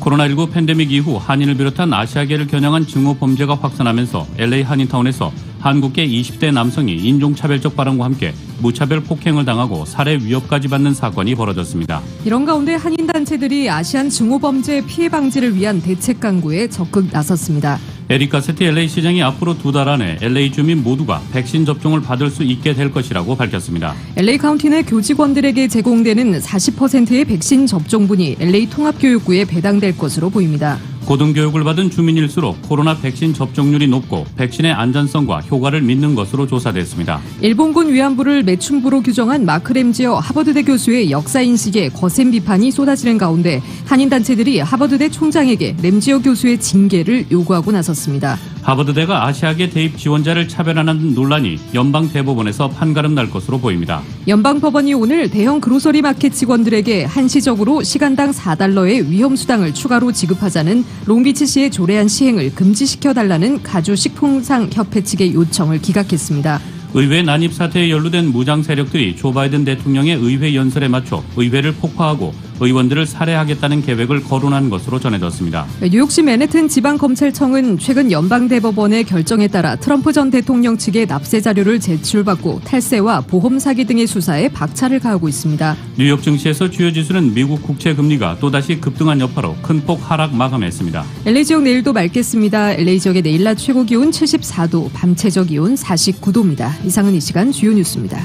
코로나19 팬데믹 이후 한인을 비롯한 아시아계를 겨냥한 증오 범죄가 확산하면서 LA 한인타운에서 한국계 20대 남성이 인종차별적 발언과 함께 무차별 폭행을 당하고 살해 위협까지 받는 사건이 벌어졌습니다. 이런 가운데 한인단체들이 아시안 증오범죄 피해 방지를 위한 대책 강구에 적극 나섰습니다. 에릭 가세티 LA 시장이 앞으로 2달 안에 LA 주민 모두가 백신 접종을 받을 수 있게 될 것이라고 밝혔습니다. LA 카운티 내 교직원들에게 제공되는 40%의 백신 접종분이 LA 통합교육부에 배당될 것으로 보입니다. 고등교육을 받은 주민일수록 코로나 백신 접종률이 높고 백신의 안전성과 효과를 믿는 것으로 조사됐습니다. 일본군 위안부를 매춘부로 규정한 마크 램지어 하버드대 교수의 역사인식에 거센 비판이 쏟아지는 가운데 한인단체들이 하버드대 총장에게 램지어 교수의 징계를 요구하고 나섰습니다. 하버드대가 아시아계 대입 지원자를 차별하는 논란이 연방대법원에서 판가름 날 것으로 보입니다. 연방법원이 오늘 대형 그로서리 마켓 직원들에게 한시적으로 시간당 $4의 위험수당을 추가로 지급하자는 롱비치시의 조례안 시행을 금지시켜달라는 가주식품상협회 측의 요청을 기각했습니다. 의회 난입 사태에 연루된 무장 세력들이 조 바이든 대통령의 의회 연설에 맞춰 의회를 폭파하고 의원들을 살해하겠다는 계획을 거론한 것으로 전해졌습니다. 뉴욕시 맨해튼 지방검찰청은 최근 연방대법원의 결정에 따라 트럼프 전 대통령 측의 납세 자료를 제출받고 탈세와 보험 사기 등의 수사에 박차를 가하고 있습니다. 뉴욕 증시에서 주요 지수는 미국 국채 금리가 또다시 급등한 여파로 큰 폭 하락 마감했습니다. LA 지역 내일도 맑겠습니다. LA 지역의 내일 낮 최고 기온 74도, 밤 최저 기온 49도입니다. 이상은 이 시간 주요 뉴스입니다.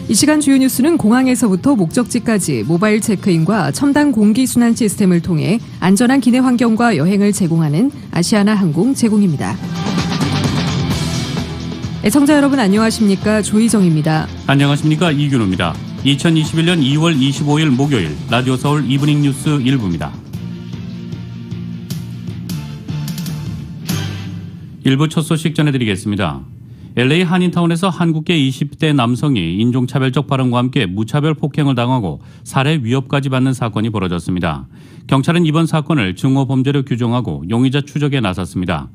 이 시간 주요 뉴스는 공항에서부터 목적지까지 모바일 체크인과 첨단 공기순환 시스템을 통해 안전한 기내 환경과 여행을 제공하는 아시아나 항공 제공입니다. 애청자 여러분 안녕하십니까? 조희정입니다. 안녕하십니까? 이균호입니다. 2021년 2월 25일 목요일 라디오 서울 이브닝 뉴스 1부입니다. 일부 첫 소식 전해드리겠습니다. LA 한인타운에서 한국계 20대 남성이 인종차별적 발언과 함께 무차별 폭행을 당하고 살해 위협까지 받는 사건이 벌어졌습니다. 경찰은 이번 사건을 증오범죄로 규정하고 용의자 추적에 나섰습니다.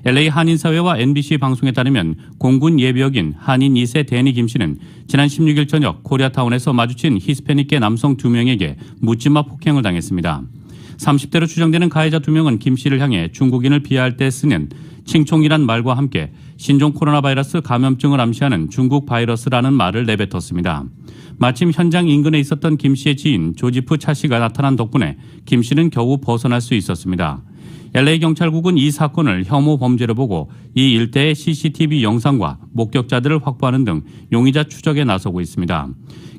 LA 한인사회와 NBC 방송에 따르면 공군 예비역인 한인 2세 데니 김 씨는 지난 16일 저녁 코리아타운에서 마주친 히스패닉계 남성 2명에게 묻지마 폭행을 당했습니다. 30대로 추정되는 가해자 2명은 김 씨를 향해 중국인을 비하할 때 쓰는 칭총이란 말과 함께 신종 코로나 바이러스 감염증을 암시하는 중국 바이러스라는 말을 내뱉었습니다. 마침 현장 인근에 있었던 김 씨의 지인 조지프 차 씨가 나타난 덕분에 김 씨는 겨우 벗어날 수 있었습니다. LA 경찰국은 이 사건을 혐오 범죄로 보고 이 일대의 CCTV 영상과 목격자들을 확보하는 등 용의자 추적에 나서고 있습니다.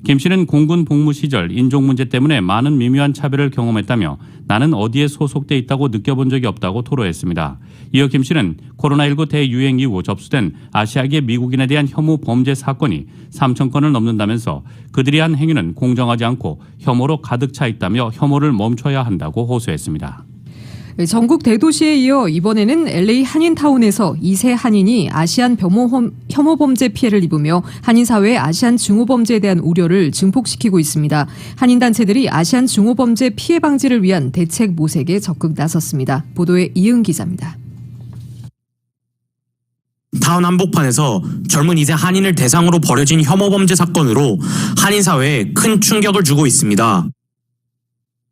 김 씨는 공군 복무 시절 인종 문제 때문에 많은 미묘한 차별을 경험했다며 나는 어디에 소속돼 있다고 느껴본 적이 없다고 토로했습니다. 이어 김 씨는 코로나19 대유행 이후 접수된 아시아계 미국인에 대한 혐오 범죄 사건이 3,000건을 넘는다면서 그들이 한 행위는 공정하지 않고 혐오로 가득 차 있다며 혐오를 멈춰야 한다고 호소했습니다. 전국 대도시에 이어 이번에는 LA 한인타운에서 2세 한인이 아시안 혐오범죄 피해를 입으며 한인사회의 아시안 증오범죄에 대한 우려를 증폭시키고 있습니다. 한인단체들이 아시안 증오범죄 피해 방지를 위한 대책 모색에 적극 나섰습니다. 보도에 이은 기자입니다. 타운 한복판에서 젊은 2세 한인을 대상으로 벌여진 혐오범죄 사건으로 한인사회에 큰 충격을 주고 있습니다.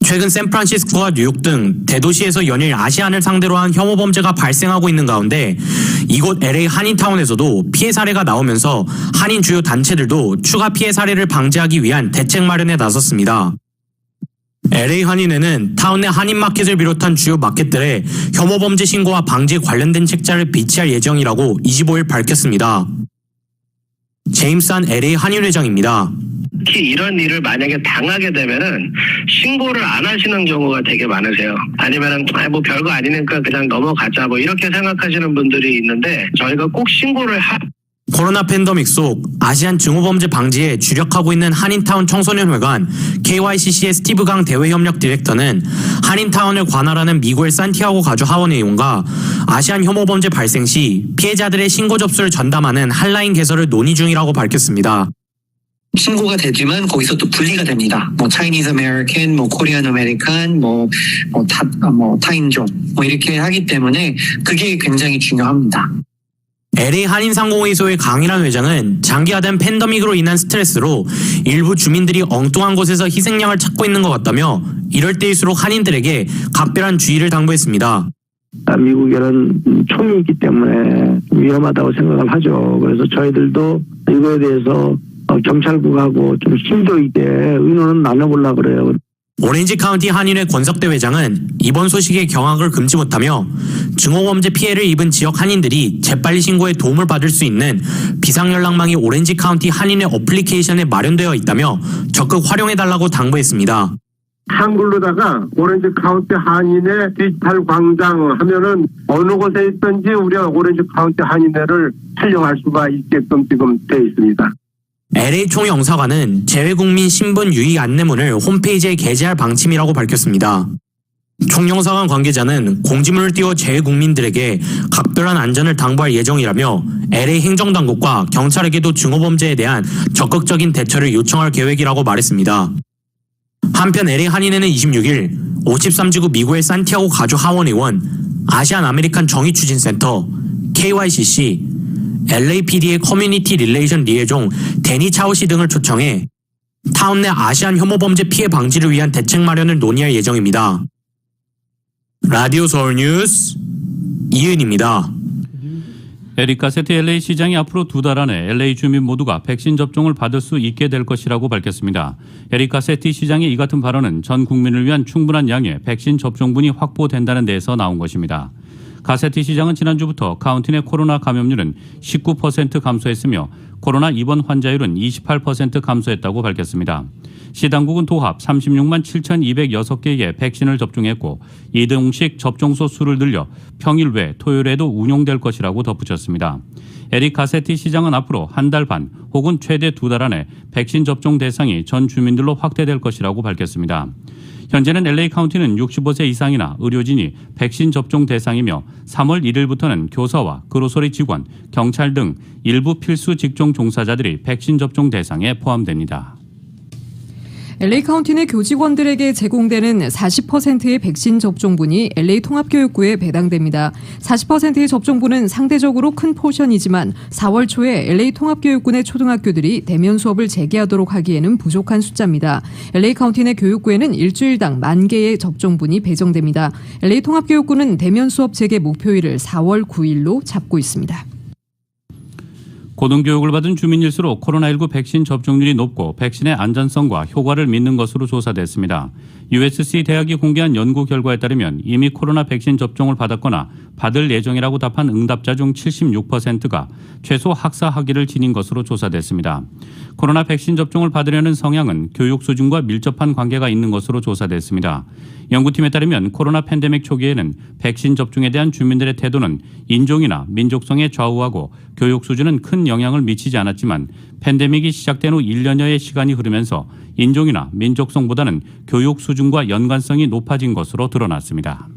최근 샌프란시스코와 뉴욕 등 대도시에서 연일 아시안을 상대로 한 혐오 범죄가 발생하고 있는 가운데 이곳 LA 한인타운에서도 피해 사례가 나오면서 한인 주요 단체들도 추가 피해 사례를 방지하기 위한 대책 마련에 나섰습니다. LA 한인회는 타운 내 한인마켓을 비롯한 주요 마켓들에 혐오 범죄 신고와 방지에 관련된 책자를 비치할 예정이라고 25일 밝혔습니다. 제임스 한 LA 한인회장입니다. 특히 이런 일을 만약에 당하게 되면은 신고를 안 하시는 경우가 되게 많으세요. 아니면은 뭐 별거 아니니까 그냥 넘어가자 뭐 이렇게 생각하시는 분들이 있는데 저희가 꼭 신고를 코로나 팬데믹 속 아시안 증오범죄 방지에 주력하고 있는 한인타운 청소년회관 KYCC의 스티브 강 대외협력 디렉터는 한인타운을 관할하는 미국의 산티아고 가주 하원의원과 아시안 혐오범죄 발생 시 피해자들의 신고 접수를 전담하는 한라인 개설을 논의 중이라고 밝혔습니다. 신고가 되지만 거기서 또 분리가 됩니다. 차이니즈 아메리칸, 코리안 아메리칸, 타인종 이렇게 하기 때문에 그게 굉장히 중요합니다. LA 한인상공회의소의 강일환 회장은 장기화된 팬데믹으로 인한 스트레스로 일부 주민들이 엉뚱한 곳에서 희생양을 찾고 있는 것 같다며 이럴 때일수록 한인들에게 각별한 주의를 당부했습니다. 미국에는 총이 있기 때문에 위험하다고 생각을 하죠. 그래서 저희들도 이거에 대해서 경찰국하고 좀 심도 있게 의논은 나눠보려고 그래요. 오렌지 카운티 한인회 권석대 회장은 이번 소식에 경악을 금치 못하며 증오범죄 피해를 입은 지역 한인들이 재빨리 신고에 도움을 받을 수 있는 비상연락망이 오렌지 카운티 한인회 어플리케이션에 마련되어 있다며 적극 활용해달라고 당부했습니다. 한글로다가 오렌지 카운티 한인회 디지털 광장 하면은 어느 곳에 있든지 우리가 오렌지 카운티 한인회를 활용할 수가 있게끔 지금 되어 있습니다. LA 총영사관은 재외국민 신분 유의 안내문을 홈페이지에 게재할 방침이라고 밝혔습니다. 총영사관 관계자는 공지문을 띄워 재외국민들에게 각별한 안전을 당부할 예정이라며 LA 행정당국과 경찰에게도 증오범죄에 대한 적극적인 대처를 요청할 계획이라고 말했습니다. 한편 LA 한인회는 26일 53지구 미국의 산티아고 가주 하원의원, 아시안 아메리칸 정의추진센터, KYCC, LAPD의 커뮤니티 릴레이션 리에종 데니 차오시 등을 초청해 타운 내 아시안 혐오범죄 피해 방지를 위한 대책 마련을 논의할 예정입니다. 라디오 서울 뉴스 이은입니다. 에릭 가세티 LA 시장이 앞으로 2달 안에 LA 주민 모두가 백신 접종을 받을 수 있게 될 것이라고 밝혔습니다. 에릭 가세티 시장의 이 같은 발언은 전 국민을 위한 충분한 양의 백신 접종분이 확보된다는 데에서 나온 것입니다. 가세티 시장은 지난주부터 카운티 내 코로나 감염률은 19% 감소했으며 코로나 입원 환자율은 28% 감소했다고 밝혔습니다. 시 당국은 도합 36만 7,206개의 백신을 접종했고 이동식 접종소 수를 늘려 평일 외 토요일에도 운용될 것이라고 덧붙였습니다. 에릭 가세티 시장은 앞으로 한 달 반 혹은 최대 2달 안에 백신 접종 대상이 전 주민들로 확대될 것이라고 밝혔습니다. 현재는 LA 카운티는 65세 이상이나 의료진이 백신 접종 대상이며 3월 1일부터는 교사와 그로서리 직원, 경찰 등 일부 필수 직종 종사자들이 백신 접종 대상에 포함됩니다. LA 카운티 내 교직원들에게 제공되는 40%의 백신 접종분이 LA 통합교육부에 배당됩니다. 40%의 접종분은 상대적으로 큰 포션이지만 4월 초에 LA 통합교육부 내 초등학교들이 대면 수업을 재개하도록 하기에는 부족한 숫자입니다. LA 카운티 내 교육부에는 일주일당 10,000개의 접종분이 배정됩니다. LA 통합교육부는 대면 수업 재개 목표일을 4월 9일로 잡고 있습니다. 고등교육을 받은 주민일수록 코로나19 백신 접종률이 높고 백신의 안전성과 효과를 믿는 것으로 조사됐습니다. USC 대학이 공개한 연구 결과에 따르면 이미 코로나 백신 접종을 받았거나 받을 예정이라고 답한 응답자 중 76%가 최소 학사 학위를 지닌 것으로 조사됐습니다. 코로나 백신 접종을 받으려는 성향은 교육 수준과 밀접한 관계가 있는 것으로 조사됐습니다. 연구팀에 따르면 코로나 팬데믹 초기에는 백신 접종에 대한 주민들의 태도는 인종이나 민족성에 좌우하고 교육 수준은 큰 영향을 미치지 않았지만 팬데믹이 시작된 후 1년여의 시간이 흐르면서 인종이나 민족성보다는 교육 수준과 연관성이 높아진 것으로 드러났습니다.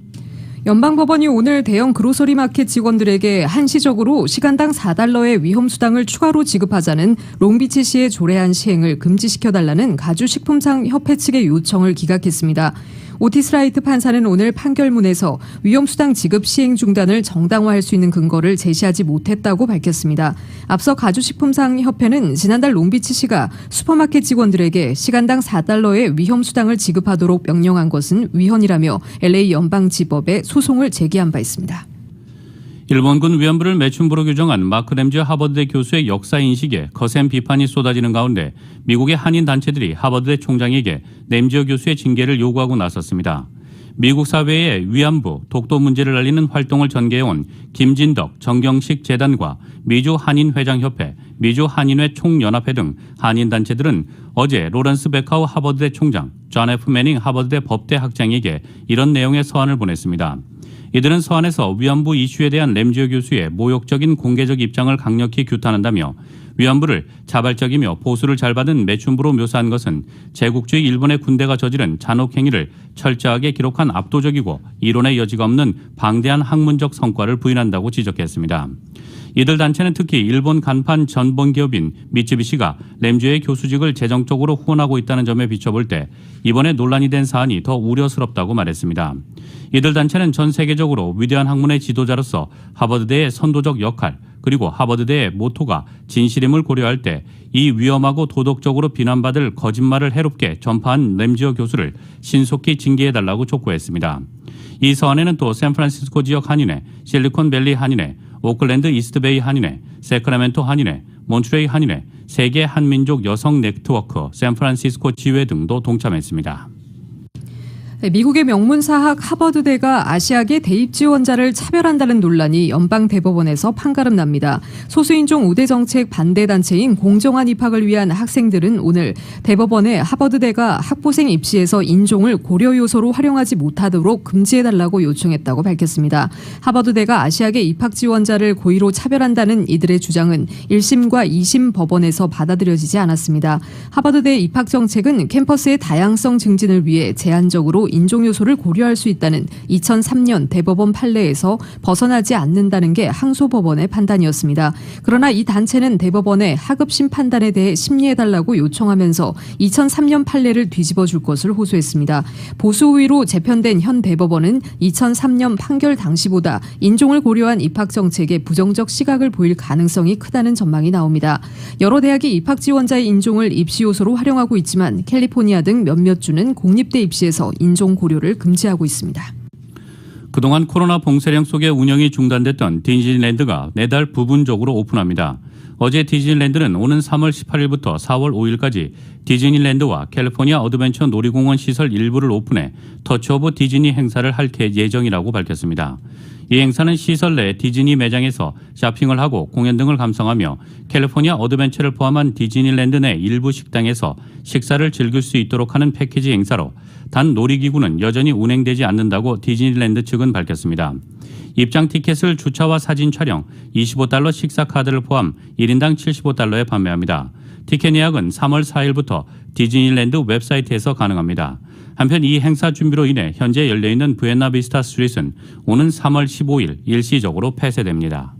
연방법원이 오늘 대형 그로서리 마켓 직원들에게 한시적으로 시간당 $4의 위험수당을 추가로 지급하자는 롱비치시의 조례안 시행을 금지시켜달라는 가주식품상협회 측의 요청을 기각했습니다. 오티스 라이트 판사는 오늘 판결문에서 위험수당 지급 시행 중단을 정당화할 수 있는 근거를 제시하지 못했다고 밝혔습니다. 앞서 가주식품상협회는 지난달 롱비치시가 슈퍼마켓 직원들에게 시간당 $4의 위험수당을 지급하도록 명령한 것은 위헌이라며 LA 연방지법에 소송을 제기한 바 있습니다. 일본군 위안부를 매춘부로 규정한 마크 램즈 하버드대 교수의 역사인식에 거센 비판이 쏟아지는 가운데 미국의 한인 단체들이 하버드대 총장에게 램즈 교수의 징계를 요구하고 나섰습니다. 미국 사회의 위안부, 독도 문제를 알리는 활동을 전개해온 김진덕, 정경식 재단과 미주 한인회장협회, 미주 한인회 총연합회 등 한인단체들은 어제 로런스 베카우 하버드대 총장, 존 F. 매닝 하버드대 법대 학장에게 이런 내용의 서한을 보냈습니다. 이들은 서한에서 위안부 이슈에 대한 램즈 교수의 모욕적인 공개적 입장을 강력히 규탄한다며 위안부를 자발적이며 보수를 잘 받은 매춘부로 묘사한 것은 제국주의 일본의 군대가 저지른 잔혹 행위를 철저하게 기록한 압도적이고 이론의 여지가 없는 방대한 학문적 성과를 부인한다고 지적했습니다. 이들 단체는 특히 일본 간판 전범 기업인 미쯔비시가 램주의 교수직을 재정적으로 후원하고 있다는 점에 비춰볼 때 이번에 논란이 된 사안이 더 우려스럽다고 말했습니다. 이들 단체는 전 세계적으로 위대한 학문의 지도자로서 하버드대의 선도적 역할 그리고 하버드대의 모토가 진실임을 고려할 때 이 위험하고 도덕적으로 비난받을 거짓말을 해롭게 전파한 램지어 교수를 신속히 징계해달라고 촉구했습니다. 이 서한에는 또 샌프란시스코 지역 한인회, 실리콘밸리 한인회, 오클랜드 이스트베이 한인회, 세크라멘토 한인회, 몬트레이 한인회, 세계 한민족 여성 네트워크, 샌프란시스코 지회 등도 동참했습니다. 미국의 명문사학 하버드대가 아시아계 대입 지원자를 차별한다는 논란이 연방대법원에서 판가름 납니다. 소수인종 우대 정책 반대 단체인 공정한 입학을 위한 학생들은 오늘 대법원에 하버드대가 학부생 입시에서 인종을 고려 요소로 활용하지 못하도록 금지해달라고 요청했다고 밝혔습니다. 하버드대가 아시아계 입학 지원자를 고의로 차별한다는 이들의 주장은 1심과 2심 법원에서 받아들여지지 않았습니다. 하버드대 입학 정책은 캠퍼스의 다양성 증진을 위해 제한적으로 인종 요소를 고려할 수 있다는 2003년 대법원 판례에서 벗어나지 않는다는 게 항소법원의 판단이었습니다. 그러나 이 단체는 대법원에 하급심 판단에 대해 심리해달라고 요청하면서 2003년 판례를 뒤집어 줄 것을 호소했습니다. 보수 우위로 재편된 현 대법원은 2003년 판결 당시보다 인종을 고려한 입학 정책에 부정적 시각을 보일 가능성이 크다는 전망이 나옵니다. 여러 대학이 입학 지원자의 인종을 입시 요소로 활용하고 있지만 캘리포니아 등 몇몇 주는 공립대 입시에서 인종 고려를 금지하고 있습니다. 그동안 코로나 봉쇄령 속에 운영이 중단됐던 디즈니랜드가 내달 부분적으로 오픈합니다. 어제 디즈니랜드는 오는 3월 18일부터 4월 5일까지 디즈니랜드와 캘리포니아 어드벤처 놀이공원 시설 일부를 오픈해 터치 오브 디즈니 행사를 할 예정이라고 밝혔습니다. 이 행사는 시설 내 디즈니 매장에서 쇼핑을 하고 공연 등을 감상하며 캘리포니아 어드벤처를 포함한 디즈니랜드 내 일부 식당에서 식사를 즐길 수 있도록 하는 패키지 행사로 단 놀이기구는 여전히 운행되지 않는다고 디즈니랜드 측은 밝혔습니다. 입장 티켓을 주차와 사진 촬영, $25 식사 카드를 포함 1인당 $75에 판매합니다. 티켓 예약은 3월 4일부터 디즈니랜드 웹사이트에서 가능합니다. 한편 이 행사 준비로 인해 현재 열려있는 부에나비스타 스트릿은 오는 3월 15일 일시적으로 폐쇄됩니다.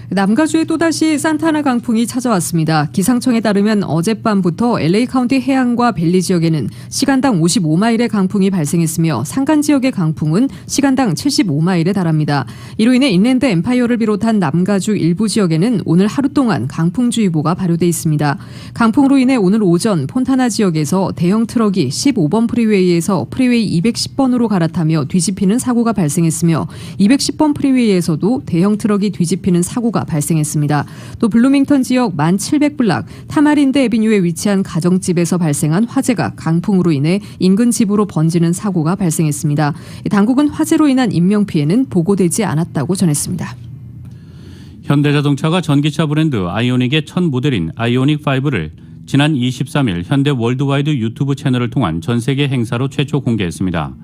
남가주에 또다시 산타나 강풍이 찾아왔습니다. 기상청에 따르면 어젯밤부터 LA 카운티 해안과 밸리 지역에는 시간당 55마일의 강풍이 발생했으며 산간 지역의 강풍은 시간당 75마일에 달합니다. 이로 인해 인랜드 엠파이어를 비롯한 남가주 일부 지역에는 오늘 하루 동안 강풍주의보가 발효돼 있습니다. 강풍으로 인해 오늘 오전 폰타나 지역에서 대형 트럭이 15번 프리웨이에서 프리웨이 210번으로 갈아타며 뒤집히는 사고가 발생했으며 210번 프리웨이에서도 대형 트럭이 뒤집히는 사고가 발생했습니다. 또 블루밍턴 지역 1700블락 타마린드 애비뉴에 위치한 가정집에서 발생한 화재가 강풍으로 인해 인근 집으로 번지는 사고가 발생했습니다. 당국은 화재로 인한 인명피해는 보고되지 않았다고 전했습니다. 현대자동차가 전기차 브랜드 아이오닉의 첫 모델인 아이오닉5를 지난 23일 현대 월드와이드 유튜브 채널을 통한 전세계 행사로 최초 공개했습니다.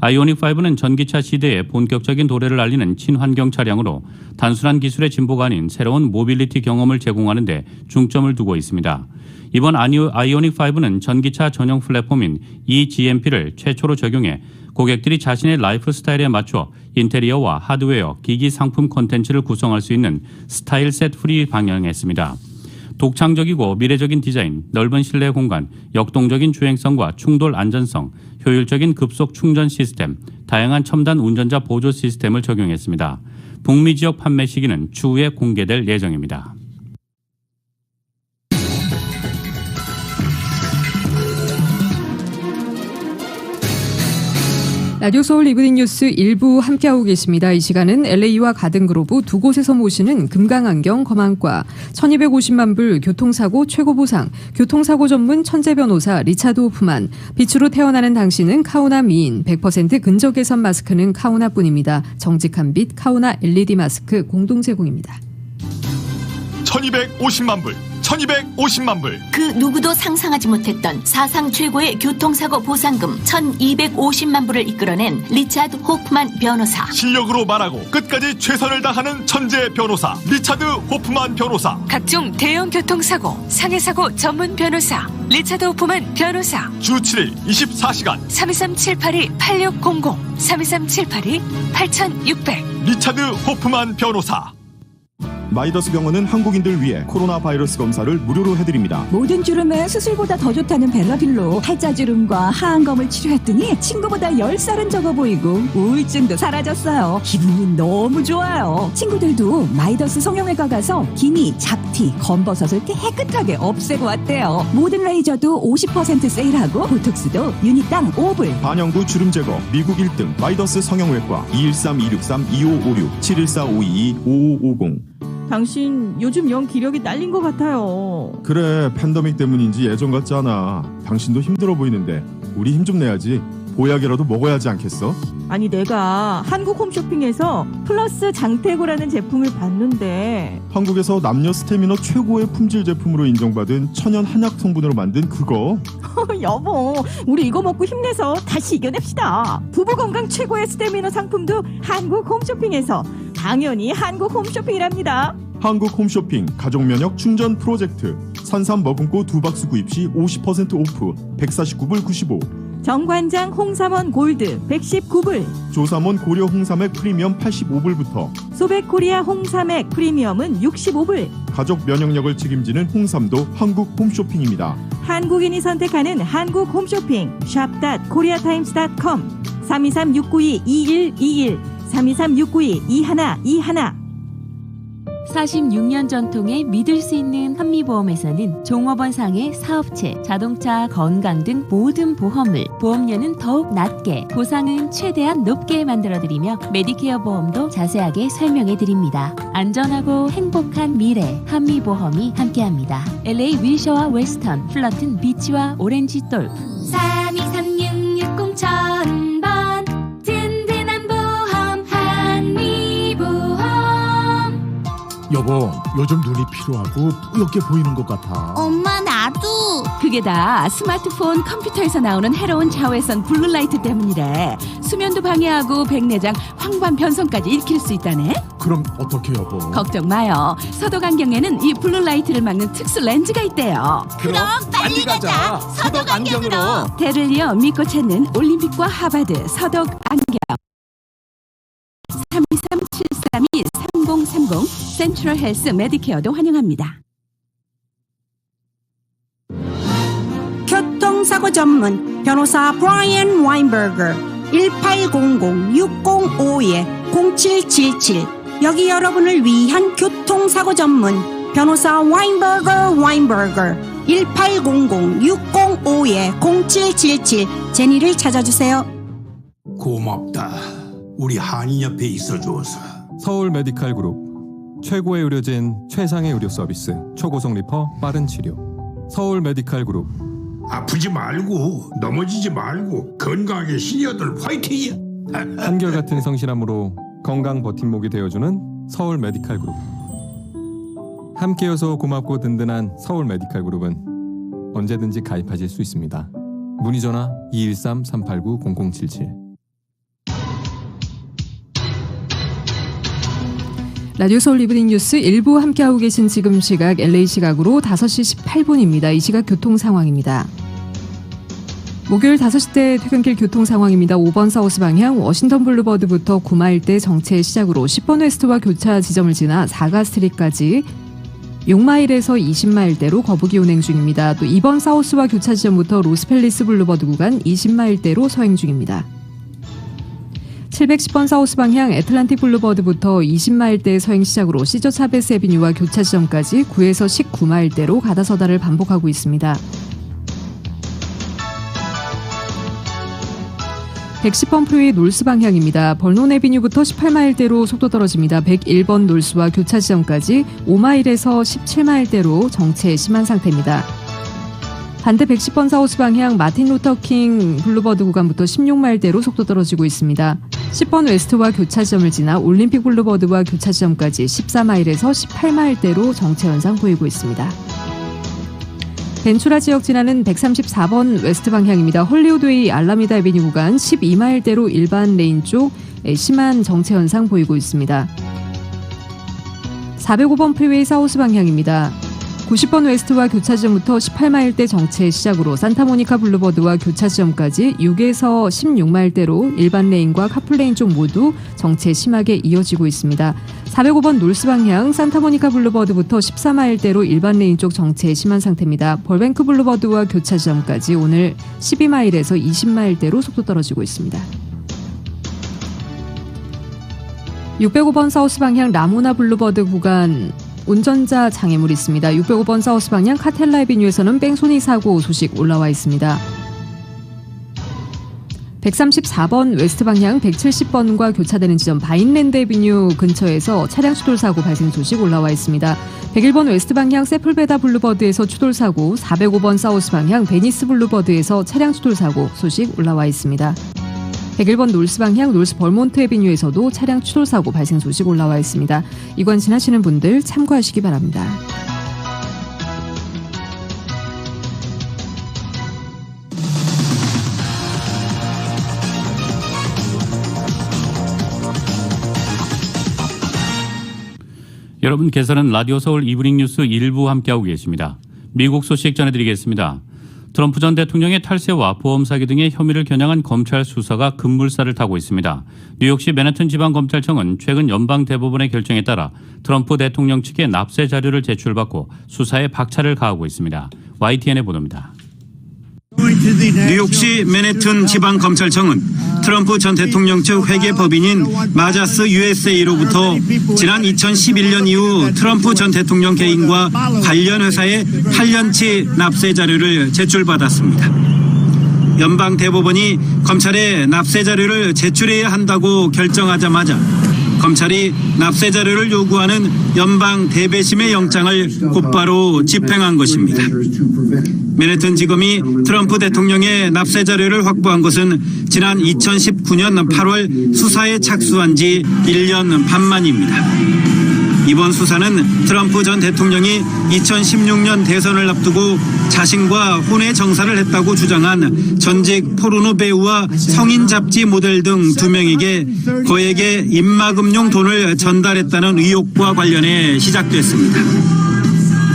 아이오닉5는 전기차 시대의 본격적인 도래를 알리는 친환경 차량으로 단순한 기술의 진보가 아닌 새로운 모빌리티 경험을 제공하는 데 중점을 두고 있습니다. 이번 아이오닉5는 전기차 전용 플랫폼인 eGMP를 최초로 적용해 고객들이 자신의 라이프 스타일에 맞춰 인테리어와 하드웨어, 기기 상품 콘텐츠를 구성할 수 있는 스타일 셋 프리 방향했습니다. 독창적이고 미래적인 디자인, 넓은 실내 공간, 역동적인 주행성과 충돌 안전성, 효율적인 급속 충전 시스템, 다양한 첨단 운전자 보조 시스템을 적용했습니다. 북미 지역 판매 시기는 추후에 공개될 예정입니다. 라디오 서울 이브닝 뉴스 1부 함께하고 계십니다. 이 시간은 LA와 가든그로브 두 곳에서 모시는 금강안경 검안과 1250만 불 교통사고 최고보상, 교통사고 전문 천재 변호사 리차드 호프만, 빛으로 태어나는 당신은 카우나 미인, 100% 근적 개선 마스크는 카우나뿐입니다. 정직한 빛 카우나 LED 마스크 공동 제공입니다. 1250만 불, 1250만 불. 그 누구도 상상하지 못했던 사상 최고의 교통사고 보상금 1250만 불을 이끌어낸 리차드 호프만 변호사. 실력으로 말하고 끝까지 최선을 다하는 천재 변호사 리차드 호프만 변호사. 각종 대형 교통사고, 상해사고 전문 변호사 리차드 호프만 변호사. 주 7일 24시간 323-782-8600 323-782-8600 리차드 호프만 변호사. 마이더스 병원은 한국인들 위해 코로나 바이러스 검사를 무료로 해드립니다. 모든 주름에 수술보다 더 좋다는 벨라빌로 팔자주름과 하안검을 치료했더니 친구보다 10살은 적어 보이고 우울증도 사라졌어요. 기분이 너무 좋아요. 친구들도 마이더스 성형외과 가서 기미, 잡티, 검버섯을 깨끗하게 없애고 왔대요. 모든 레이저도 50% 세일하고 보톡스도 유닛당 5불. 반영구 주름 제거 미국 1등 마이더스 성형외과 213-263-2556 714-522-5550. 당신 요즘 영 기력이 딸린 것 같아요. 그래, 팬데믹 때문인지 예전 같지 않아. 당신도 힘들어 보이는데 우리 힘 좀 내야지. 보약이라도 먹어야 하지 않겠어? 아니 내가 한국 홈쇼핑에서 플러스 장태고라는 제품을 봤는데 한국에서 남녀 스태미너 최고의 품질 제품으로 인정받은 천연 한약 성분으로 만든 그거. 여보, 우리 이거 먹고 힘내서 다시 이겨냅시다. 부부 건강 최고의 스태미너 상품도 한국 홈쇼핑에서. 당연히 한국 홈쇼핑이랍니다. 한국 홈쇼핑 가족면역 충전 프로젝트. 산삼 머금고 2박스 구입 시 50% 오프 149불 95. 정관장 홍삼원 골드 119불. 조삼원 고려 홍삼액 프리미엄 85불부터. 소백코리아 홍삼액 프리미엄은 65불. 가족 면역력을 책임지는 홍삼도 한국 홈쇼핑입니다. 한국인이 선택하는 한국 홈쇼핑 shop.koreatimes.com 323-692-2121 323-692-2121. 46년 전통의 믿을 수 있는 한미보험에서는 종업원상의 사업체, 자동차, 건강 등 모든 보험을 보험료는 더욱 낮게, 보상은 최대한 높게 만들어드리며 메디케어 보험도 자세하게 설명해드립니다. 안전하고 행복한 미래, 한미보험이 함께합니다. LA 윌셔와 웨스턴, 플러튼 비치와 오렌지 돌프 323660,000번 든든한 보험 한미보험. 여보, 요즘 눈이 피로하고 뿌옇게 보이는 것 같아. 엄마 나도. 그게 다 스마트폰, 컴퓨터에서 나오는 해로운 자외선 블루라이트 때문이래. 수면도 방해하고 백내장, 황반 변성까지 일으킬 수 있다네. 그럼 어떻게 여보? 걱정 마요. 서독 안경에는 이 블루라이트를 막는 특수 렌즈가 있대요. 그럼 빨리 가자. 서독 안경으로. 대를 이어 믿고 찾는 올림픽과 하버드 서독 안경. 323-732-3030 센트럴 헬스 메디케어도 환영합니다. 교통사고 전문 변호사 브라이언 와인버거 1800-605-0777. 여기 여러분을 위한 교통사고 전문 변호사 와인버거 1800-605-0777. 제니를 찾아주세요. 고맙다. 우리 한인 옆에 있어줘서. 서울 메디칼 그룹 최고의 의료진, 최상의 의료 서비스, 초고속 리퍼, 빠른 치료. 서울 메디칼 그룹. 아프지 말고 넘어지지 말고 건강하게 시니어들 화이팅이야. 한결같은 성실함으로 건강 버팀목이 되어주는 서울 메디칼 그룹. 함께여서 고맙고 든든한 서울 메디칼 그룹은 언제든지 가입하실 수 있습니다. 문의 전화 213-389-0077. 라디오 서울 이브닝 뉴스 1부 함께하고 계신 지금 시각 LA 시각으로 5시 18분입니다. 이 시각 교통 상황입니다. 목요일 5시 때 퇴근길 교통 상황입니다. 5번 사우스 방향 워싱턴 블루버드부터 9마일대 정체 시작으로 10번 웨스트와 교차 지점을 지나 4가 스트리트까지 6마일에서 20마일대로 거북이 운행 중입니다. 또 2번 사우스와 교차 지점부터 로스펠리스 블루버드 구간 20마일대로 서행 중입니다. 710번 사우스 방향 애틀란틱 블루버드부터 20마일대 서행 시작으로 시저 차베스 애비뉴와 교차 지점까지 9에서 19마일대로 가다서다를 반복하고 있습니다. 110번 프리웨이 놀스 방향입니다. 벌논 애비뉴부터 18마일대로 속도 떨어집니다. 101번 놀스와 교차 지점까지 5마일에서 17마일대로 정체 심한 상태입니다. 반대 110번 사우스 방향 마틴 루터킹 블루버드 구간부터 16마일대로 속도 떨어지고 있습니다. 10번 웨스트와 교차 지점을 지나 올림픽 블루버드와 교차 지점까지 14마일에서 18마일대로 정체 현상 보이고 있습니다. 벤추라 지역 지나는 134번 웨스트 방향입니다. 헐리우드웨이 알라미다 애비뉴 구간 12마일대로 일반 레인 쪽 심한 정체 현상 보이고 있습니다. 405번 프리웨이 사우스 방향입니다. 90번 웨스트와 교차지점부터 18마일대 정체 시작으로 산타모니카 블루버드와 교차지점까지 6에서 16마일대로 일반 레인과 카풀레인 쪽 모두 정체 심하게 이어지고 있습니다. 405번 놀스 방향 산타모니카 블루버드부터 14마일대로 일반 레인 쪽 정체 심한 상태입니다. 벌뱅크 블루버드와 교차지점까지 오늘 12마일에서 20마일대로 속도 떨어지고 있습니다. 605번 사우스 방향 라모나 블루버드 구간 운전자 장애물이 있습니다. 605번 사우스 방향 카텔라 에비뉴에서는 뺑소니 사고 소식 올라와 있습니다. 134번 웨스트 방향 170번과 교차되는 지점 바인랜드 에비뉴 근처에서 차량 추돌 사고 발생 소식 올라와 있습니다. 101번 웨스트 방향 세플베다 블루버드에서 추돌 사고, 405번 사우스 방향 베니스 블루버드에서 차량 추돌 사고 소식 올라와 있습니다. 101번 놀스 방향 놀스 벌몬트 에비뉴에서도 차량 추돌 사고 발생 소식 올라와 있습니다. 이 관 지나시는 분들 참고하시기 바랍니다. 여러분께서는 라디오 서울 이브닝 뉴스 1부 함께하고 계십니다. 미국 소식 전해드리겠습니다. 트럼프 전 대통령의 탈세와 보험 사기 등의 혐의를 겨냥한 검찰 수사가 급물살을 타고 있습니다. 뉴욕시 맨해튼 지방검찰청은 최근 연방 대법원의 결정에 따라 트럼프 대통령 측의 납세 자료를 제출받고 수사에 박차를 가하고 있습니다. YTN의 보도입니다. 뉴욕시 맨해튼 지방검찰청은 트럼프 전 대통령 측 회계법인인 마자스 USA로부터 지난 2011년 이후 트럼프 전 대통령 개인과 관련 회사의 8년치 납세 자료를 제출받았습니다. 연방 대법원이 검찰에 납세 자료를 제출해야 한다고 결정하자마자 검찰이 납세 자료를 요구하는 연방 대배심의 영장을 곧바로 집행한 것입니다. 맨해튼 지검이 트럼프 대통령의 납세 자료를 확보한 것은 지난 2019년 8월 수사에 착수한 지 1년 반 만입니다. 이번 수사는 트럼프 전 대통령이 2016년 대선을 앞두고 자신과 혼외 정사를 했다고 주장한 전직 포르노 배우와 성인 잡지 모델 등 2명에게 거액의 입막음용 돈을 전달했다는 의혹과 관련해 시작됐습니다.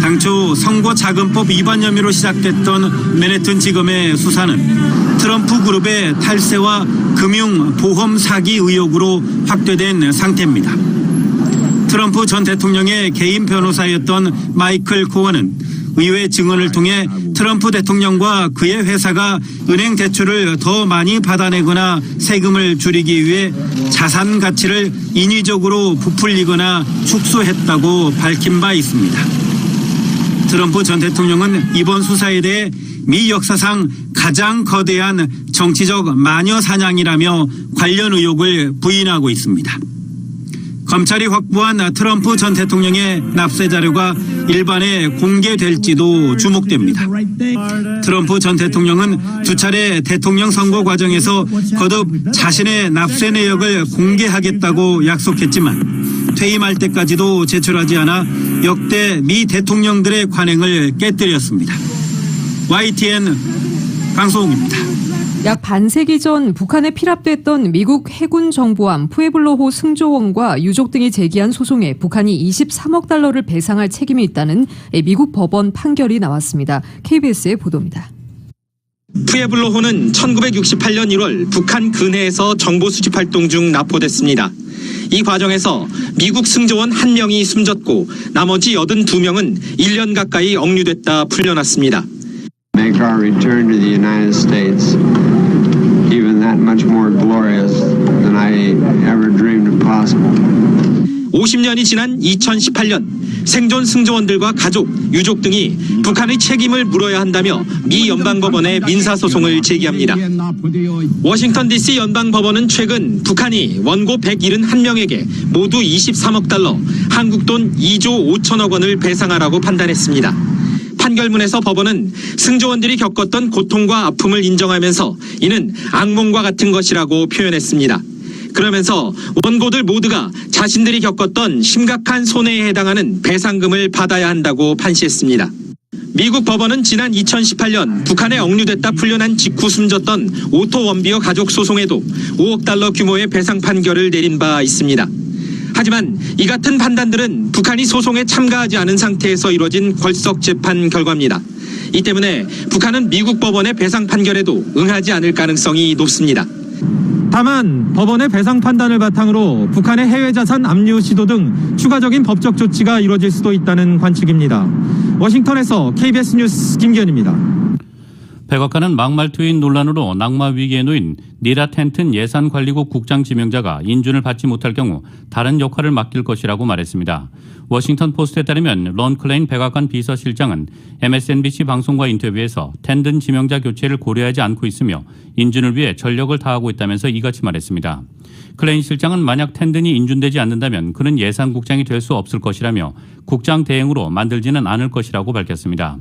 당초 선거자금법 위반 혐의로 시작됐던 맨해튼 지검의 수사는 트럼프 그룹의 탈세와 금융 보험 사기 의혹으로 확대된 상태입니다. 트럼프 전 대통령의 개인 변호사였던 마이클 코언은 의회 증언을 통해 트럼프 대통령과 그의 회사가 은행 대출을 더 많이 받아내거나 세금을 줄이기 위해 자산 가치를 인위적으로 부풀리거나 축소했다고 밝힌 바 있습니다. 트럼프 전 대통령은 이번 수사에 대해 미 역사상 가장 거대한 정치적 마녀 사냥이라며 관련 의혹을 부인하고 있습니다. 검찰이 확보한 트럼프 전 대통령의 납세 자료가 일반에 공개될지도 주목됩니다. 트럼프 전 대통령은 두 차례 대통령 선거 과정에서 거듭 자신의 납세 내역을 공개하겠다고 약속했지만 퇴임할 때까지도 제출하지 않아 역대 미 대통령들의 관행을 깨뜨렸습니다. YTN 강소홍입니다. 약 반세기 전 북한에 피랍됐던 미국 해군 정보함 푸에블로호 승조원과 유족 등이 제기한 소송에 북한이 23억 달러를 배상할 책임이 있다는 미국 법원 판결이 나왔습니다. KBS의 보도입니다. 푸에블로호는 1968년 1월 북한 근해에서 정보 수집 활동 중 납포됐습니다. 이 과정에서 미국 승조원 1명이 숨졌고 나머지 82명은 1년 가까이 억류됐다 풀려났습니다. Make our return to the United States even that much more glorious than I ever dreamed of possible. 50년이 지난 2018년 생존 승조원들과 가족, 유족 등이 북한의 책임을 물어야 한다며 미 연방법원에 민사소송을 제기합니다. 워싱턴 DC 연방법원은 최근 북한이 원고 171명에게 모두 23억 달러, 한국 돈 2조 5천억 원을 배상하라고 판단했습니다. 판결문에서 법원은 승조원들이 겪었던 고통과 아픔을 인정하면서 이는 악몽과 같은 것이라고 표현했습니다. 그러면서 원고들 모두가 자신들이 겪었던 심각한 손해에 해당하는 배상금을 받아야 한다고 판시했습니다. 미국 법원은 지난 2018년 북한에 억류됐다 풀려난 직후 숨졌던 오토 원비어 가족 소송에도 5억 달러 규모의 배상 판결을 내린 바 있습니다. 하지만 이 같은 판단들은 북한이 소송에 참가하지 않은 상태에서 이뤄진 궐석 재판 결과입니다. 이 때문에 북한은 미국 법원의 배상 판결에도 응하지 않을 가능성이 높습니다. 다만 법원의 배상 판단을 바탕으로 북한의 해외 자산 압류 시도 등 추가적인 법적 조치가 이루어질 수도 있다는 관측입니다. 워싱턴에서 KBS 뉴스 김기현입니다. 백악관은 막말 트윗 논란으로 낙마 위기에 놓인 니라 텐튼 예산관리국 국장 지명자가 인준을 받지 못할 경우 다른 역할을 맡길 것이라고 말했습니다. 워싱턴 포스트에 따르면 런 클레인 백악관 비서실장은 MSNBC 방송과 인터뷰에서 텐든 지명자 교체를 고려하지 않고 있으며 인준을 위해 전력을 다하고 있다면서 이같이 말했습니다. 클레인 실장은 만약 텐든이 인준되지 않는다면 그는 예산국장이 될 수 없을 것이라며 국장 대행으로 만들지는 않을 것이라고 밝혔습니다.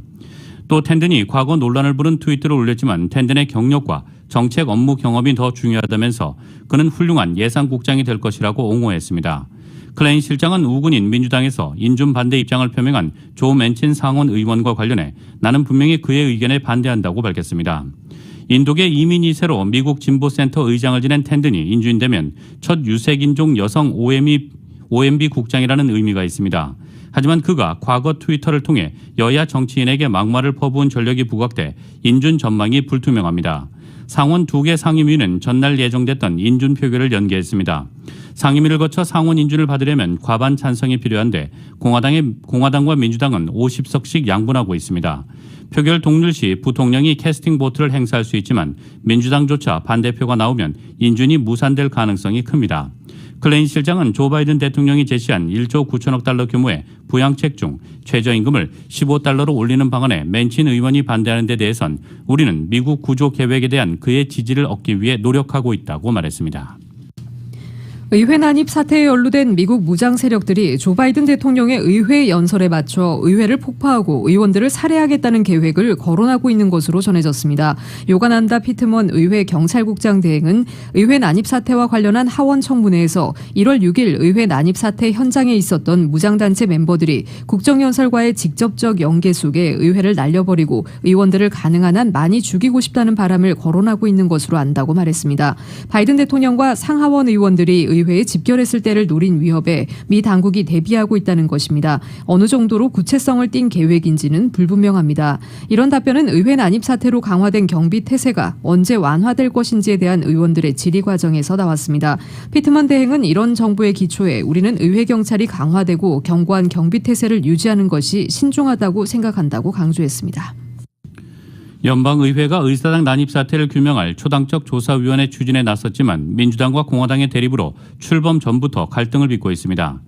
또 텐든이 과거 논란을 부른 트위터를 올렸지만 텐든의 경력과 정책 업무 경험이 더 중요하다면서 그는 훌륭한 예산국장이 될 것이라고 옹호했습니다. 클레인 실장은 우군인 민주당에서 인준 반대 입장을 표명한 조 맨친 상원 의원과 관련해 나는 분명히 그의 의견에 반대한다고 밝혔습니다. 인도계 이민 2세로 미국 진보센터 의장을 지낸 텐든이 인준되면 첫 유색인종 여성 OMB 국장이라는 의미가 있습니다. 하지만 그가 과거 트위터를 통해 여야 정치인에게 막말을 퍼부은 전력이 부각돼 인준 전망이 불투명합니다. 상원 2개 상임위는 전날 예정됐던 인준 표결을 연기했습니다. 상임위를 거쳐 상원 인준을 받으려면 과반 찬성이 필요한데 공화당과 민주당은 50석씩 양분하고 있습니다. 표결 동률 시 부통령이 캐스팅 보트를 행사할 수 있지만 민주당조차 반대표가 나오면 인준이 무산될 가능성이 큽니다. 클레인 실장은 조 바이든 대통령이 제시한 1조 9천억 달러 규모의 부양책 중 최저임금을 15달러로 올리는 방안에 맨친 의원이 반대하는 데 대해선 우리는 미국 구조 계획에 대한 그의 지지를 얻기 위해 노력하고 있다고 말했습니다. 의회 난입 사태에 연루된 미국 무장 세력들이 조 바이든 대통령의 의회 연설에 맞춰 의회를 폭파하고 의원들을 살해하겠다는 계획을 거론하고 있는 것으로 전해졌습니다. 요가난다 피트먼 의회 경찰국장 대행은 의회 난입 사태와 관련한 하원 청문회에서 1월 6일 의회 난입 사태 현장에 있었던 무장단체 멤버들이 국정연설과의 직접적 연계 속에 의회를 날려버리고 의원들을 가능한 한 많이 죽이고 싶다는 바람을 거론하고 있는 것으로 안다고 말했습니다. 바이든 대통령과 상하원 의원들이 의회에 집결했을 때를 노린 위협에 미 당국이 대비하고 있다는 것입니다. 어느 정도로 구체성을 띈 계획인지는 불분명합니다. 이런 답변은 의회 난입 사태로 강화된 경비 태세가 언제 완화될 것인지에 대한 의원들의 질의 과정에서 나왔습니다. 피트먼 대행은 이런 정보의 기초에 우리는 의회 경찰이 강화되고 견고한 경비 태세를 유지하는 것이 신중하다고 생각한다고 강조했습니다. 연방의회가 의사당 난입 사태를 규명할 초당적 조사위원회 추진에 나섰지만 민주당과 공화당의 대립으로 출범 전부터 갈등을 빚고 있습니다.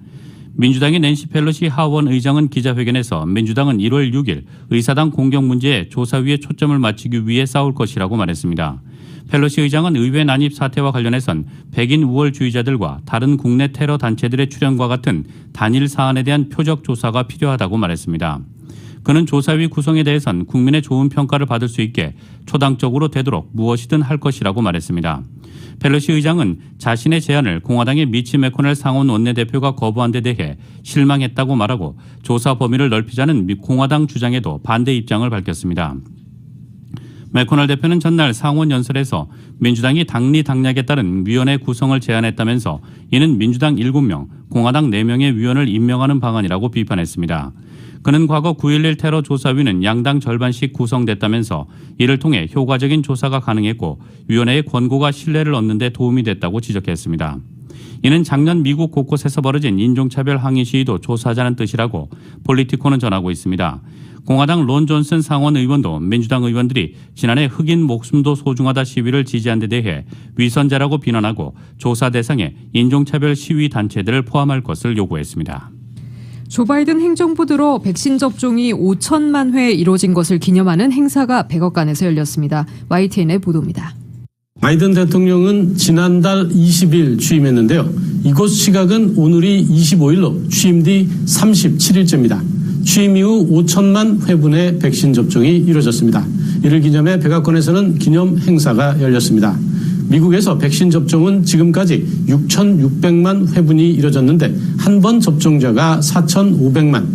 민주당의 낸시 펠로시 하원 의장은 기자회견에서 민주당은 1월 6일 의사당 공격 문제에 조사위에 초점을 맞추기 위해 싸울 것이라고 말했습니다. 펠로시 의장은 의회 난입 사태와 관련해선 백인 우월주의자들과 다른 국내 테러 단체들의 출연과 같은 단일 사안에 대한 표적 조사가 필요하다고 말했습니다. 그는 조사위 구성에 대해선 국민의 좋은 평가를 받을 수 있게 초당적으로 되도록 무엇이든 할 것이라고 말했습니다. 펠로시 의장은 자신의 제안을 공화당의 미치 매코넬 상원 원내대표가 거부한 데 대해 실망했다고 말하고 조사 범위를 넓히자는 공화당 주장에도 반대 입장을 밝혔습니다. 매코넬 대표는 전날 상원 연설에서 민주당이 당리당략에 따른 위원회 구성을 제안했다면서 이는 민주당 7명, 공화당 4명의 위원을 임명하는 방안이라고 비판했습니다. 그는 과거 9.11 테러 조사위는 양당 절반씩 구성됐다면서 이를 통해 효과적인 조사가 가능했고 위원회의 권고가 신뢰를 얻는 데 도움이 됐다고 지적했습니다. 이는 작년 미국 곳곳에서 벌어진 인종차별 항의 시위도 조사하자는 뜻이라고 폴리티코는 전하고 있습니다. 공화당 론 존슨 상원 의원도 민주당 의원들이 지난해 흑인 목숨도 소중하다 시위를 지지한 데 대해 위선자라고 비난하고 조사 대상에 인종차별 시위 단체들을 포함할 것을 요구했습니다. 조 바이든 행정부 들어 백신 접종이 5천만 회 이루어진 것을 기념하는 행사가 백악관에서 열렸습니다. YTN의 보도입니다. 바이든 대통령은 지난달 20일 취임했는데요. 이곳 시각은 오늘이 25일로 취임 뒤 37일째입니다. 취임 이후 5천만 회분의 백신 접종이 이루어졌습니다. 이를 기념해 백악관에서는 기념 행사가 열렸습니다. 미국에서 백신 접종은 지금까지 6,600만 회분이 이뤄졌는데 한 번 접종자가 4,500만,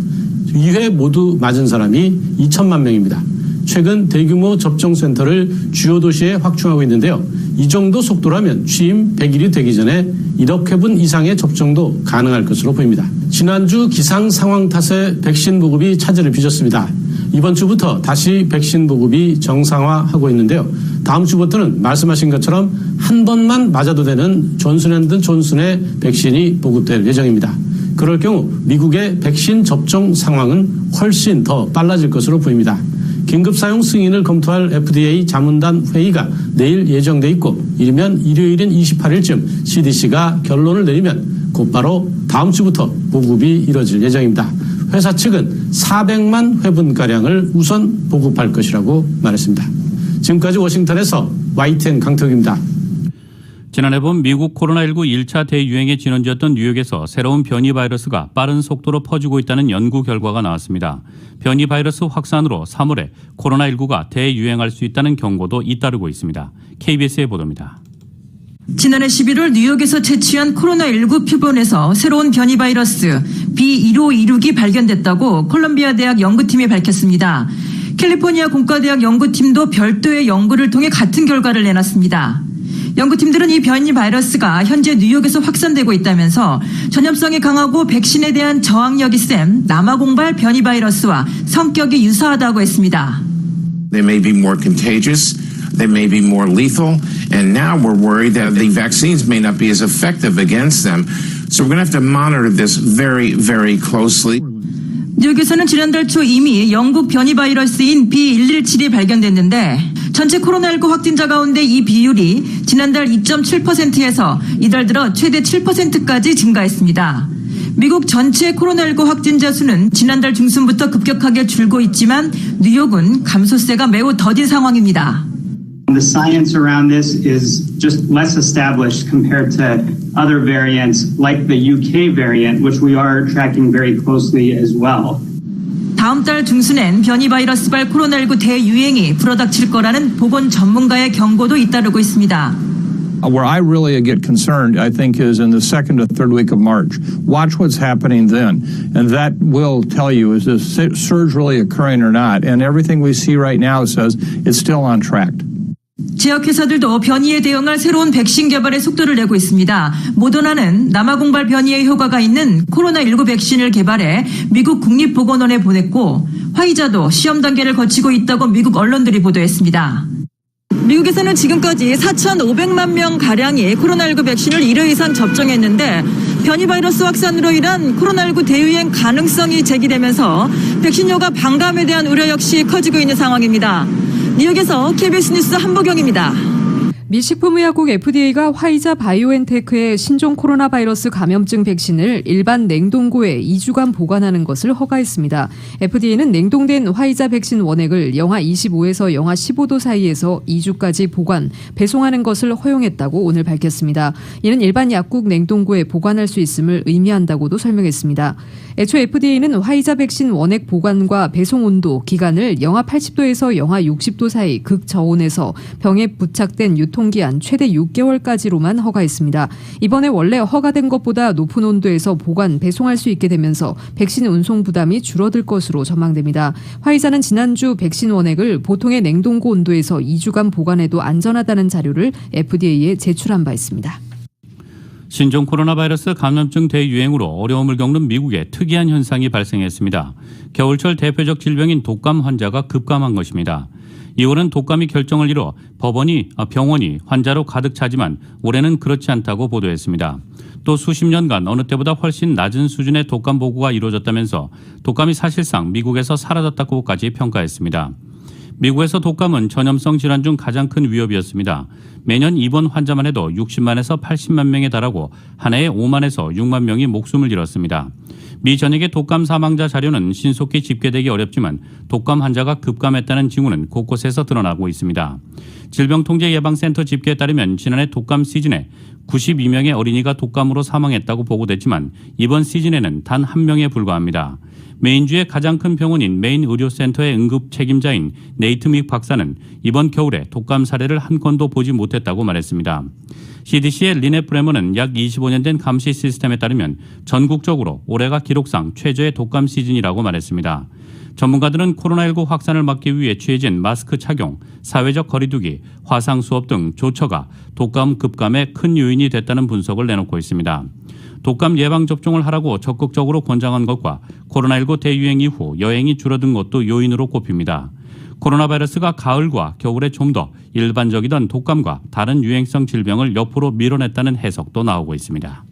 2회 모두 맞은 사람이 2천만 명입니다. 최근 대규모 접종센터를 주요 도시에 확충하고 있는데요. 이 정도 속도라면 취임 100일이 되기 전에 1억 회분 이상의 접종도 가능할 것으로 보입니다. 지난주 기상 상황 탓에 백신 보급이 차질을 빚었습니다. 이번 주부터 다시 백신 보급이 정상화하고 있는데요. 다음 주부터는 말씀하신 것처럼 한 번만 맞아도 되는 존슨앤존슨의 백신이 보급될 예정입니다. 그럴 경우 미국의 백신 접종 상황은 훨씬 더 빨라질 것으로 보입니다. 긴급 사용 승인을 검토할 FDA 자문단 회의가 내일 예정돼 있고 이르면 일요일인 28일쯤 CDC가 결론을 내리면 곧바로 다음 주부터 보급이 이뤄질 예정입니다. 회사 측은 400만 회분가량을 우선 보급할 것이라고 말했습니다. 지금까지 워싱턴에서 YTN 강태욱입니다. 지난해 본 미국 코로나19 1차 대유행의 진원지였던 뉴욕에서 새로운 변이 바이러스가 빠른 속도로 퍼지고 있다는 연구 결과가 나왔습니다. 변이 바이러스 확산으로 3월에 코로나19가 대유행할 수 있다는 경고도 잇따르고 있습니다. KBS의 보도입니다. 지난해 11월 뉴욕에서 채취한 코로나19 표본에서 새로운 변이 바이러스 B1526이 발견됐다고 콜롬비아 대학 연구팀이 밝혔습니다. 캘리포니아 공과대학 연구팀도 별도의 연구를 통해 같은 결과를 내놨습니다. 연구팀들은 이 변이 바이러스가 현재 뉴욕에서 확산되고 있다면서 전염성이 강하고 백신에 대한 저항력이 센 남아공발 변이 바이러스와 성격이 유사하다고 했습니다. They may be more contagious, they may be more lethal, and now we're worried that the vaccines may not be as effective against them. So we're going to have to monitor this very, very closely. 뉴욕에서는 지난달 초 이미 영국 변이 바이러스인 B117이 발견됐는데 전체 코로나19 확진자 가운데 이 비율이 지난달 2.7%에서 이달 들어 최대 7%까지 증가했습니다. 미국 전체 코로나19 확진자 수는 지난달 중순부터 급격하게 줄고 있지만 뉴욕은 감소세가 매우 더딘 상황입니다. The science around this is just less established compared to other variants like the UK variant, which we are tracking very closely as well. 다음 달 중순엔 변이 바이러스발 코로나19 대유행이 불어닥칠 거라는 보건 전문가의 경고도 잇따르고 있습니다. Where I really get concerned, I think, is in the second or third week of March. Watch what's happening then. And that will tell you, is this surge really occurring or not? And everything we see right now says it's still on track. 지역 회사들도 변이에 대응할 새로운 백신 개발에 속도를 내고 있습니다. 모더나는 남아공발 변이에 효과가 있는 코로나19 백신을 개발해 미국 국립보건원에 보냈고 화이자도 시험 단계를 거치고 있다고 미국 언론들이 보도했습니다. 미국에서는 지금까지 4,500만 명 가량이 코로나19 백신을 1회 이상 접종했는데 변이 바이러스 확산으로 인한 코로나19 대유행 가능성이 제기되면서 백신료가 반감에 대한 우려 역시 커지고 있는 상황입니다. 뉴욕에서 KBS 뉴스 한보경입니다. 미 식품의약국 FDA가 화이자 바이오엔테크의 신종 코로나 바이러스 감염증 백신을 일반 냉동고에 2주간 보관하는 것을 허가했습니다. FDA는 냉동된 화이자 백신 원액을 영하 25에서 영하 15도 사이에서 2주까지 보관, 배송하는 것을 허용했다고 오늘 밝혔습니다. 이는 일반 약국 냉동고에 보관할 수 있음을 의미한다고도 설명했습니다. 애초 FDA는 화이자 백신 원액 보관과 배송 온도, 기간을 영하 80도에서 영하 60도 사이 극저온에서 병에 부착된 유통기한 최대 6개월까지로만 허가했습니다. 이번에 원래 허가된 것보다 높은 온도에서 보관, 배송할 수 있게 되면서 백신 운송 부담이 줄어들 것으로 전망됩니다. 화이자는 지난주 백신 원액을 보통의 냉동고 온도에서 2주간 보관해도 안전하다는 자료를 FDA에 제출한 바 있습니다. 신종 코로나 바이러스 감염증 대유행으로 어려움을 겪는 미국에 특이한 현상이 발생했습니다. 겨울철 대표적 질병인 독감 환자가 급감한 것입니다. 2월은 독감이 결정을 이뤄 병원이 환자로 가득 차지만 올해는 그렇지 않다고 보도했습니다. 또 수십 년간 어느 때보다 훨씬 낮은 수준의 독감 보고가 이루어졌다면서 독감이 사실상 미국에서 사라졌다고까지 평가했습니다. 미국에서 독감은 전염성 질환 중 가장 큰 위협이었습니다. 매년 입원 환자만 해도 60만에서 80만 명에 달하고 한 해에 5만에서 6만 명이 목숨을 잃었습니다. 미 전역의 독감 사망자 자료는 신속히 집계되기 어렵지만 독감 환자가 급감했다는 징후는 곳곳에서 드러나고 있습니다. 질병통제예방센터 집계에 따르면 지난해 독감 시즌에 92명의 어린이가 독감으로 사망했다고 보고됐지만 이번 시즌에는 단 한 명에 불과합니다. 메인주의 가장 큰 병원인 메인 의료센터의 응급 책임자인 네이트 믹 박사는 이번 겨울에 독감 사례를 한 건도 보지 못했다고 말했습니다. CDC의 리네 프레머는 약 25년 된 감시 시스템에 따르면 전국적으로 올해가 기록상 최저의 독감 시즌이라고 말했습니다. 전문가들은 코로나19 확산을 막기 위해 취해진 마스크 착용, 사회적 거리두기, 화상 수업 등 조처가 독감 급감의 큰 요인이 됐다는 분석을 내놓고 있습니다. 독감 예방접종을 하라고 적극적으로 권장한 것과 코로나19 대유행 이후 여행이 줄어든 것도 요인으로 꼽힙니다. 코로나 바이러스가 가을과 겨울에 좀 더 일반적이던 독감과 다른 유행성 질병을 옆으로 밀어냈다는 해석도 나오고 있습니다.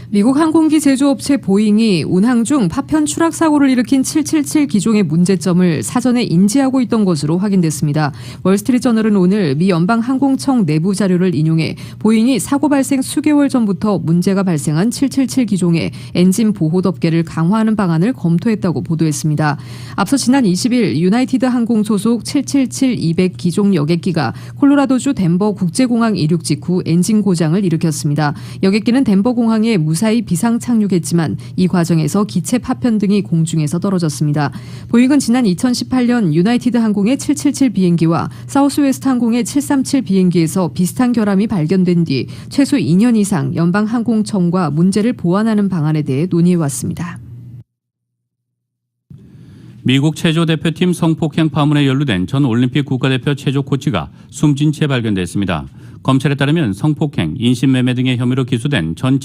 미국 항공기 제조업체 보잉이 운항 중 파편 추락 사고를 일으킨 777 기종의 문제점을 사전에 인지하고 있던 것으로 확인됐습니다. 월스트리트저널은 오늘 미 연방항공청 내부 자료를 인용해 보잉이 사고 발생 수개월 전부터 문제가 발생한 777 기종의 엔진 보호 덮개를 강화하는 방안을 검토했다고 보도했습니다. 앞서 지난 20일 유나이티드 항공 소속 777-200 기종 여객기가 콜로라도주 덴버 국제공항 이륙 직후 엔진 고장을 일으켰습니다. 여객기는 덴버 공항에 무사히 비상 착륙했지만 이 과정에서 기체 파편 등이 공중에서 떨어졌습니다. 보잉은 지난 2018년 유나이티드 항공의 777 비행기와 사우스웨스트 항공의 737 비행기에서 비슷한 결함이 발견된 뒤 최소 2년 이상 연방항공청과 문제를 보완하는 방안에 대해 논의해왔습니다. 미국 체조 대표팀 성폭행 파문에 연루된 전 올림픽 국가대표 체조 코치가 숨진 채 발견됐습니다. 검찰에 따르면 성폭행, 인신매매 등의 혐의로 기소된 전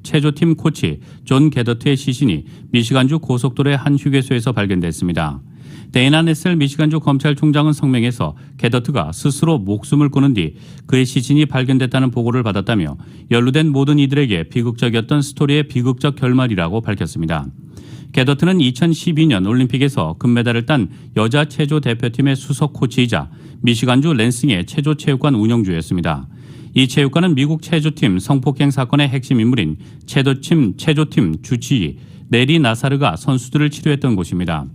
체조팀 코치 존 게더트의 시신이 미시간주 고속도로의 한 휴게소에서 발견됐습니다. 데이나 네셀 미시간주 검찰총장은 성명에서 게더트가 스스로 목숨을 끊은 뒤 그의 시신이 발견됐다는 보고를 받았다며 연루된 모든 이들에게 비극적이었던 스토리의 비극적 결말이라고 밝혔습니다. 게더트는 2012년 올림픽에서 금메달을 딴 여자 체조 대표팀의 수석 코치이자 미시간주 랜싱의 체조체육관 운영주였습니다. 이 체육관은 미국 체조팀 성폭행 사건의 핵심 인물인 체조팀 주치의 내리 나사르가 선수들을 치료했던 곳입니다.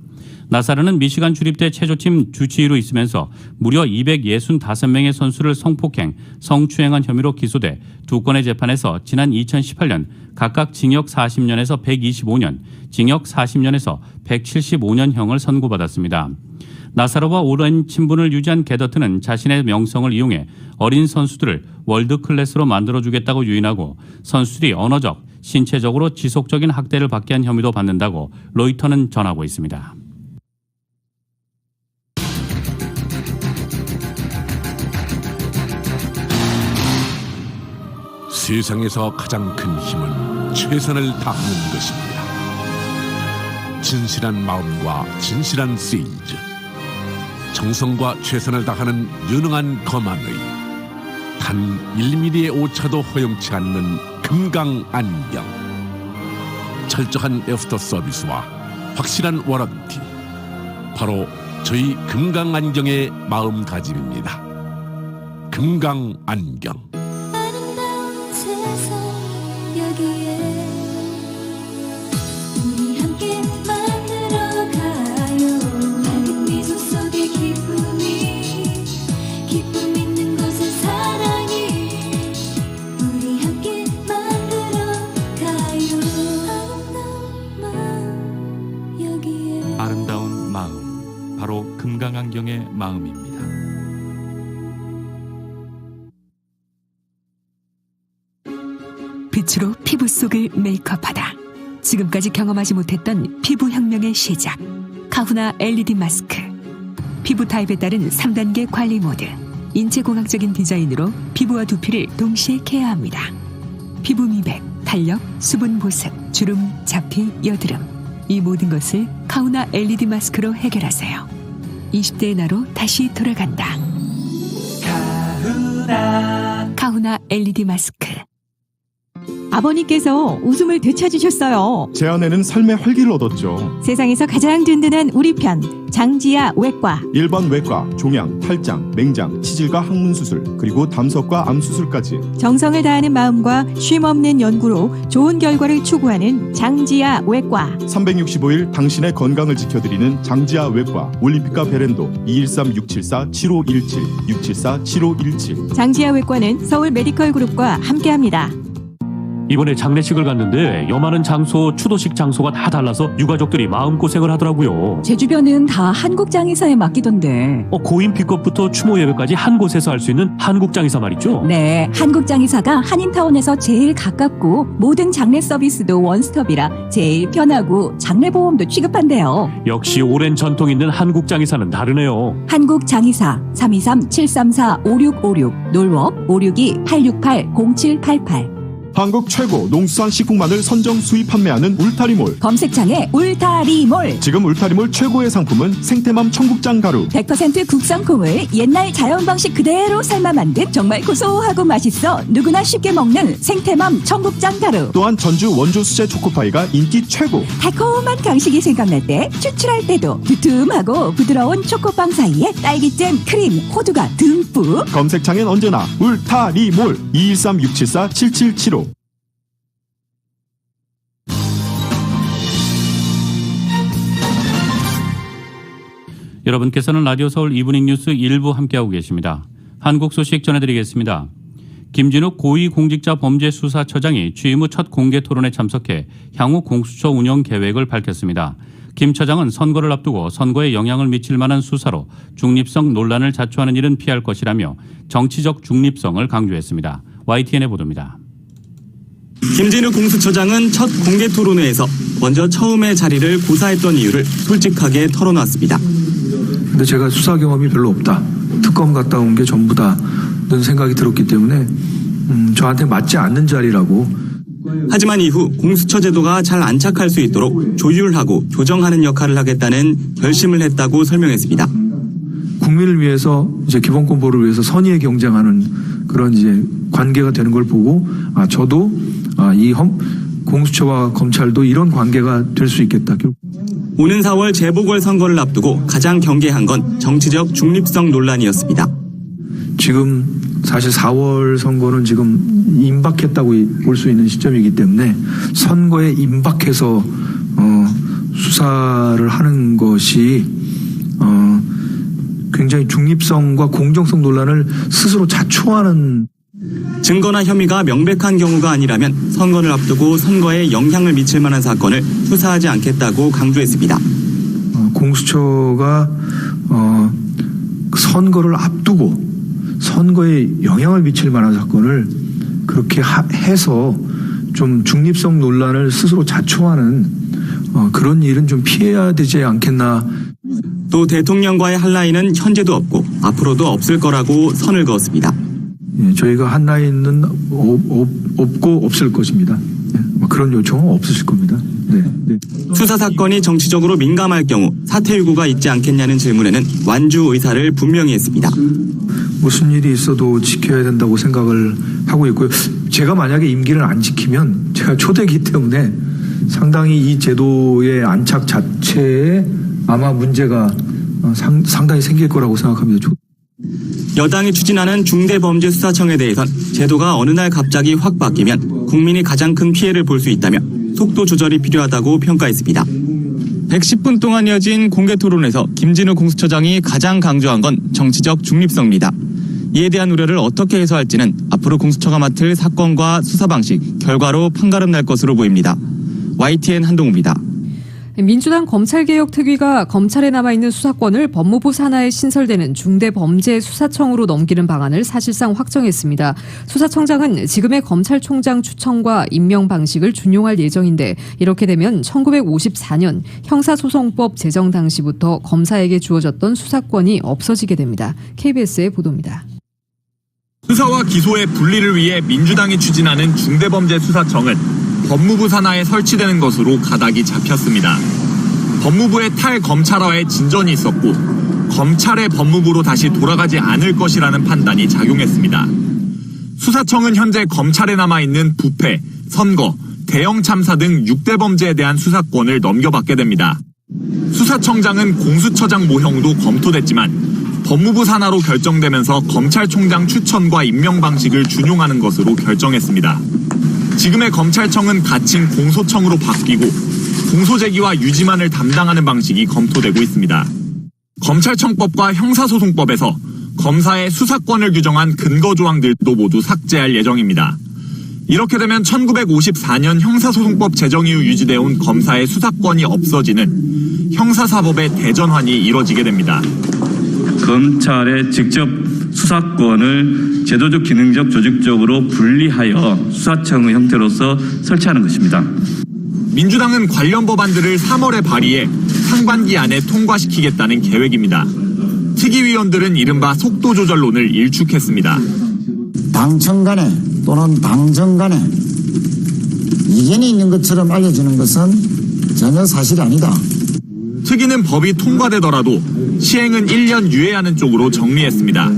나사르는 미시간 주립대 체조팀 주치의로 있으면서 무려 265명의 선수를 성폭행, 성추행한 혐의로 기소돼 두 건의 재판에서 지난 2018년 각각 징역 40년에서 125년, 징역 40년에서 175년형을 선고받았습니다. 나사르와 오랜 친분을 유지한 게더트는 자신의 명성을 이용해 어린 선수들을 월드클래스로 만들어주겠다고 유인하고 선수들이 언어적, 신체적으로 지속적인 학대를 받게 한 혐의도 받는다고 로이터는 전하고 있습니다. 세상에서 가장 큰 힘은 최선을 다하는 것입니다. 진실한 마음과 진실한 세일즈, 정성과 최선을 다하는 유능한 검안의 단 1mm의 오차도 허용치 않는 금강안경, 철저한 애프터 서비스와 확실한 워런티, 바로 저희 금강안경의 마음가짐입니다. 금강안경. 아름다운 마음, 바로 금강안경의 마음입니다. 빛으로 피부 속을 메이크업하다. 지금까지 경험하지 못했던 피부 혁명의 시작. 카후나 LED 마스크. 피부 타입에 따른 3단계 관리 모드. 인체공학적인 디자인으로 피부와 두피를 동시에 케어합니다. 피부 미백, 탄력, 수분 보습, 주름, 잡티, 여드름. 이 모든 것을 카후나 LED 마스크로 해결하세요. 20대의 나로 다시 돌아간다. 카후나 LED 마스크. 아버님께서 웃음을 되찾으셨어요. 제 아내는 삶의 활기를 얻었죠. 세상에서 가장 든든한 우리 편 장지아 외과. 일반 외과, 종양, 탈장, 맹장, 치질과 항문 수술, 그리고 담석과 암 수술까지 정성을 다하는 마음과 쉼없는 연구로 좋은 결과를 추구하는 장지아 외과. 365일 당신의 건강을 지켜드리는 장지아 외과. 올림픽과 베렌도 213-674-7517 674-7517. 장지아 외과는 서울 메디컬 그룹과 함께합니다. 이번에 장례식을 갔는데 여마는 장소, 추도식 장소가 다 달라서 유가족들이 마음고생을 하더라고요. 제 주변은 다 한국장의사에 맡기던데. 고인 픽업부터 추모 예배까지 한 곳에서 할 수 있는 한국장의사 말이죠? 네, 한국장의사가 한인타운에서 제일 가깝고 모든 장례 서비스도 원스톱이라 제일 편하고 장례보험도 취급한대요. 역시 오랜 전통 있는 한국장의사는 다르네요. 한국장의사 323-734-5656 놀워 562-868-0788 한국 최고 농수산식품만을 선정 수입 판매하는 울타리몰. 검색창에 울타리몰. 지금 울타리몰 최고의 상품은 생태맘 청국장 가루. 100% 국산 콩을 옛날 자연 방식 그대로 삶아 만든 정말 고소하고 맛있어 누구나 쉽게 먹는 생태맘 청국장 가루. 또한 전주 원조 수제 초코파이가 인기 최고. 달콤한 간식이 생각날 때 추출할 때도 두툼하고 부드러운 초코빵 사이에 딸기잼, 크림, 호두가 듬뿍. 검색창엔 언제나 울타리몰. 213-674-7775. 여러분께서는 라디오 서울 이브닝 뉴스 1부 함께하고 계십니다. 한국 소식 전해드리겠습니다. 김진욱 고위공직자범죄수사처장이 취임 후 첫 공개 토론에 참석해 향후 공수처 운영 계획을 밝혔습니다. 김 처장은 선거를 앞두고 선거에 영향을 미칠 만한 수사로 중립성 논란을 자초하는 일은 피할 것이라며 정치적 중립성을 강조했습니다. YTN의 보도입니다. 김진욱 공수처장은 첫 공개 토론회에서 먼저 처음에 자리를 고사했던 이유를 솔직하게 털어놨습니다. 근데 제가 수사 경험이 별로 없다. 특검 갔다 온 게 전부다는 생각이 들었기 때문에 저한테 맞지 않는 자리라고. 하지만 이후 공수처 제도가 잘 안착할 수 있도록 조율하고 조정하는 역할을 하겠다는 결심을 했다고 설명했습니다. 국민을 위해서 이제 기본권보를 위해서 선의의 경쟁하는 그런 이제 관계가 되는 걸 보고 저도 이 공수처와 검찰도 이런 관계가 될 수 있겠다. 오는 4월 재보궐선거를 앞두고 가장 경계한 건 정치적 중립성 논란이었습니다. 지금 사실 4월 선거는 지금 임박했다고 볼 수 있는 시점이기 때문에 선거에 임박해서 수사를 하는 것이 굉장히 중립성과 공정성 논란을 스스로 자초하는. 증거나 혐의가 명백한 경우가 아니라면 선거를 앞두고 선거에 영향을 미칠 만한 사건을 수사하지 않겠다고 강조했습니다. 공수처가 선거를 앞두고 선거에 영향을 미칠 만한 사건을 그렇게 해서 좀 중립성 논란을 스스로 자초하는 그런 일은 좀 피해야 되지 않겠나. 또 대통령과의 한 라인은 현재도 없고 앞으로도 없을 거라고 선을 그었습니다. 저희가 한 라인은 없고 없을 것입니다. 그런 요청은 없으실 겁니다. 네. 수사 사건이 정치적으로 민감할 경우 사퇴 요구가 있지 않겠냐는 질문에는 완주 의사를 분명히 했습니다. 무슨 일이 있어도 지켜야 된다고 생각을 하고 있고요. 제가 만약에 임기를 안 지키면 제가 초대이기 때문에 상당히 이 제도의 안착 자체에 아마 문제가 상당히 생길 거라고 생각합니다. 여당이 추진하는 중대범죄수사청에 대해선 제도가 어느 날 갑자기 확 바뀌면 국민이 가장 큰 피해를 볼 수 있다며 속도 조절이 필요하다고 평가했습니다. 110분 동안 이어진 공개 토론에서 김진욱 공수처장이 가장 강조한 건 정치적 중립성입니다. 이에 대한 우려를 어떻게 해소할지는 앞으로 공수처가 맡을 사건과 수사 방식, 결과로 판가름 날 것으로 보입니다. YTN 한동우입니다. 민주당 검찰개혁특위가 검찰에 남아있는 수사권을 법무부 산하에 신설되는 중대범죄수사청으로 넘기는 방안을 사실상 확정했습니다. 수사청장은 지금의 검찰총장 추천과 임명 방식을 준용할 예정인데 이렇게 되면 1954년 형사소송법 제정 당시부터 검사에게 주어졌던 수사권이 없어지게 됩니다. KBS의 보도입니다. 수사와 기소의 분리를 위해 민주당이 추진하는 중대범죄수사청은 법무부 산하에 설치되는 것으로 가닥이 잡혔습니다. 법무부의 탈검찰화에 진전이 있었고 검찰의 법무부로 다시 돌아가지 않을 것이라는 판단이 작용했습니다. 수사청은 현재 검찰에 남아있는 부패, 선거, 대형 참사 등 6대 범죄에 대한 수사권을 넘겨받게 됩니다. 수사청장은 공수처장 모형도 검토됐지만 법무부 산하로 결정되면서 검찰총장 추천과 임명 방식을 준용하는 것으로 결정했습니다. 지금의 검찰청은 가칭 공소청으로 바뀌고 공소제기와 유지만을 담당하는 방식이 검토되고 있습니다. 검찰청법과 형사소송법에서 검사의 수사권을 규정한 근거조항들도 모두 삭제할 예정입니다. 이렇게 되면 1954년 형사소송법 제정 이후 유지되어 온 검사의 수사권이 없어지는 형사사법의 대전환이 이뤄지게 됩니다. 검찰의 직접 수사권을 제도적, 기능적, 조직적으로 분리하여 수사청의 형태로서 설치하는 것입니다. 민주당은 관련 법안들을 3월에 발의해 상반기 안에 통과시키겠다는 계획입니다. 특위위원들은 이른바 속도 조절론을 일축했습니다. 당청 간에 또는 당정 간에 이견이 있는 것처럼 알려지는 것은 전혀 사실이 아니다. 특위는 법이 통과되더라도 시행은 1년 유예하는 쪽으로 정리했습니다.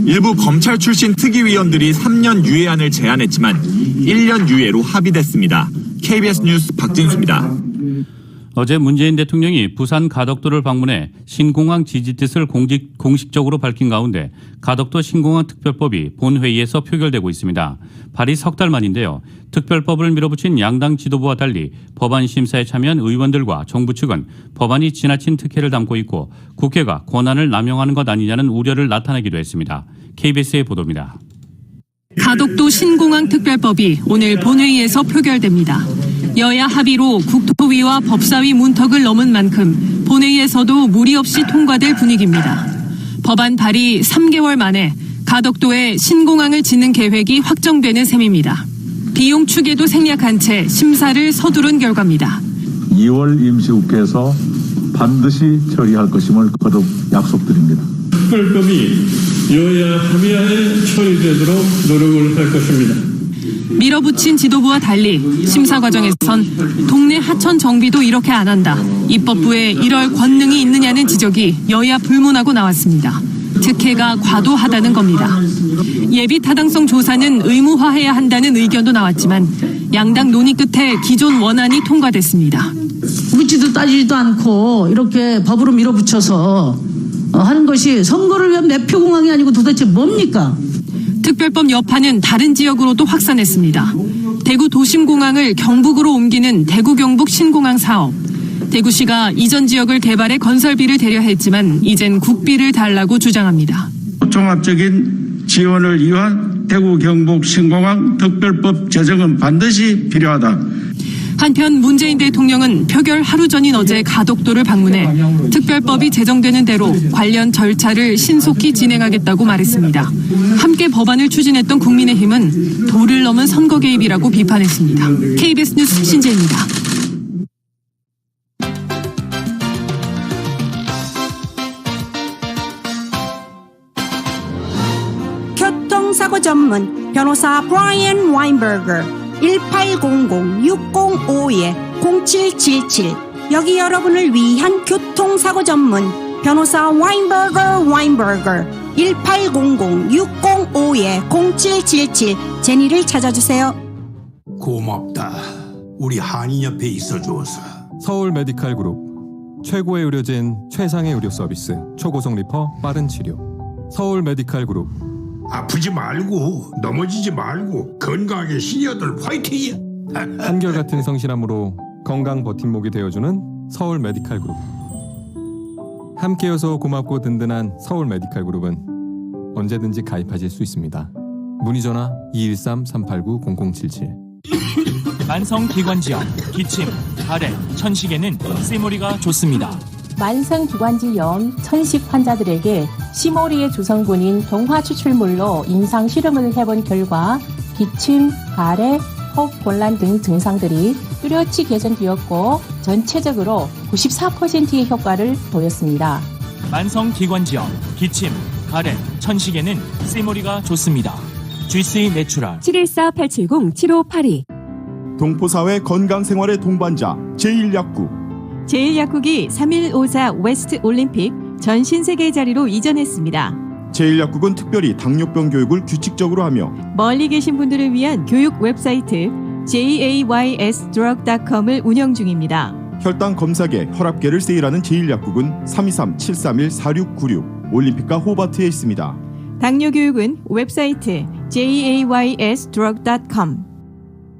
일부 검찰 출신 특위위원들이 3년 유예안을 제안했지만 1년 유예로 합의됐습니다. KBS 뉴스 박진수입니다. 어제 문재인 대통령이 부산 가덕도를 방문해 신공항 지지 뜻을 공식적으로 밝힌 가운데 가덕도 신공항 특별법이 본회의에서 표결되고 있습니다. 발의 석 달 만인데요. 특별법을 밀어붙인 양당 지도부와 달리 법안 심사에 참여한 의원들과 정부 측은 법안이 지나친 특혜를 담고 있고 국회가 권한을 남용하는 것 아니냐는 우려를 나타내기도 했습니다. KBS의 보도입니다. 가덕도 신공항 특별법이 오늘 본회의에서 표결됩니다. 여야 합의로 국토위와 법사위 문턱을 넘은 만큼 본회의에서도 무리 없이 통과될 분위기입니다. 법안 발의 3개월 만에 가덕도에 신공항을 짓는 계획이 확정되는 셈입니다. 비용 추계도 생략한 채 심사를 서두른 결과입니다. 2월 임시국회에서 반드시 처리할 것임을 거듭 약속드립니다. 특별법이 여야 합의하에 처리되도록 노력을 할 것입니다. 밀어붙인 지도부와 달리 심사 과정에선 동네 하천 정비도 이렇게 안 한다. 입법부에 이럴 권능이 있느냐는 지적이 여야 불문하고 나왔습니다. 특혜가 과도하다는 겁니다. 예비 타당성 조사는 의무화해야 한다는 의견도 나왔지만 양당 논의 끝에 기존 원안이 통과됐습니다. 묻지도 따지지도 않고 이렇게 법으로 밀어붙여서 하는 것이 선거를 위한 매표공항이 아니고 도대체 뭡니까? 특별법 여파는 다른 지역으로도 확산했습니다. 대구 도심공항을 경북으로 옮기는 대구 경북 신공항 사업. 대구시가 이전 지역을 개발해 건설비를 대려 했지만 이젠 국비를 달라고 주장합니다. 종합적인 지원을 위한 대구 경북 신공항 특별법 제정은 반드시 필요하다. 한편 문재인 대통령은 표결 하루 전인 어제 가덕도를 방문해 특별법이 제정되는 대로 관련 절차를 신속히 진행하겠다고 말했습니다. 함께 법안을 추진했던 국민의힘은 도를 넘은 선거 개입이라고 비판했습니다. KBS 뉴스 신재입니다. 교통사고 전문 변호사 브라이언 와인버거 1800-605-0777 여기 여러분을 위한 교통사고 전문 변호사 와인버거 1800-605-0777 제니를 찾아주세요. 고맙다. 우리 한인 옆에 있어줘서. 서울 메디칼 그룹 최고의 의료진 최상의 의료 서비스 초고속 리퍼 빠른 치료 서울 메디칼 그룹 아프지 말고 넘어지지 말고 건강하게 시니어들 화이팅! 한결같은 성실함으로 건강 버팀목이 되어주는 서울 메디칼 그룹. 함께여서 고맙고 든든한 서울 메디칼 그룹은 언제든지 가입하실 수 있습니다. 문의 전화 213-389-0077. 만성기관지염, 기침, 가래, 천식에는 시모리가 좋습니다. 만성기관지염, 천식 환자들에게 시모리의 주성분인 동화 추출물로 임상 실험을 해본 결과 기침, 가래, 호흡 곤란 등 증상들이 뚜렷이 개선되었고 전체적으로 94%의 효과를 보였습니다. 만성기관지염, 기침, 가래, 천식에는 시모리가 좋습니다. GC 내추럴 714-870-7582 동포사회 건강생활의 동반자 제1약국 제1약국이 3.154 웨스트 올림픽 전신세계 자리로 이전했습니다. 제1약국은 특별히 당뇨병 교육을 규칙적으로 하며 멀리 계신 분들을 위한 교육 웹사이트 jaysdrug.com을 운영 중입니다. 혈당 검사계, 혈압계를 세일하는 제1약국은 323-731-4696 올림픽과 호바트에 있습니다. 당뇨 교육은 웹사이트 jaysdrug.com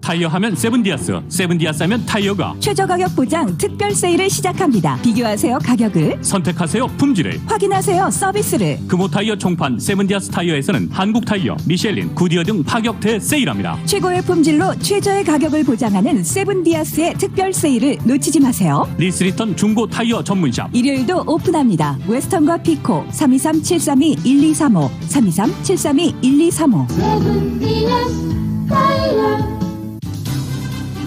타이어 하면 세븐디아스, 세븐디아스 하면 타이어가. 최저 가격 보장 특별 세일을 시작합니다. 비교하세요 가격을. 선택하세요 품질을. 확인하세요 서비스를. 금호 타이어 총판 세븐디아스 타이어에서는 한국 타이어, 미셸린, 구디어 등 파격 대세일합니다. 최고의 품질로 최저의 가격을 보장하는 세븐디아스의 특별 세일을 놓치지 마세요. 리스리턴 중고 타이어 전문샵. 일요일도 오픈합니다. 웨스턴과 피코 323-732-1235 323-732-1235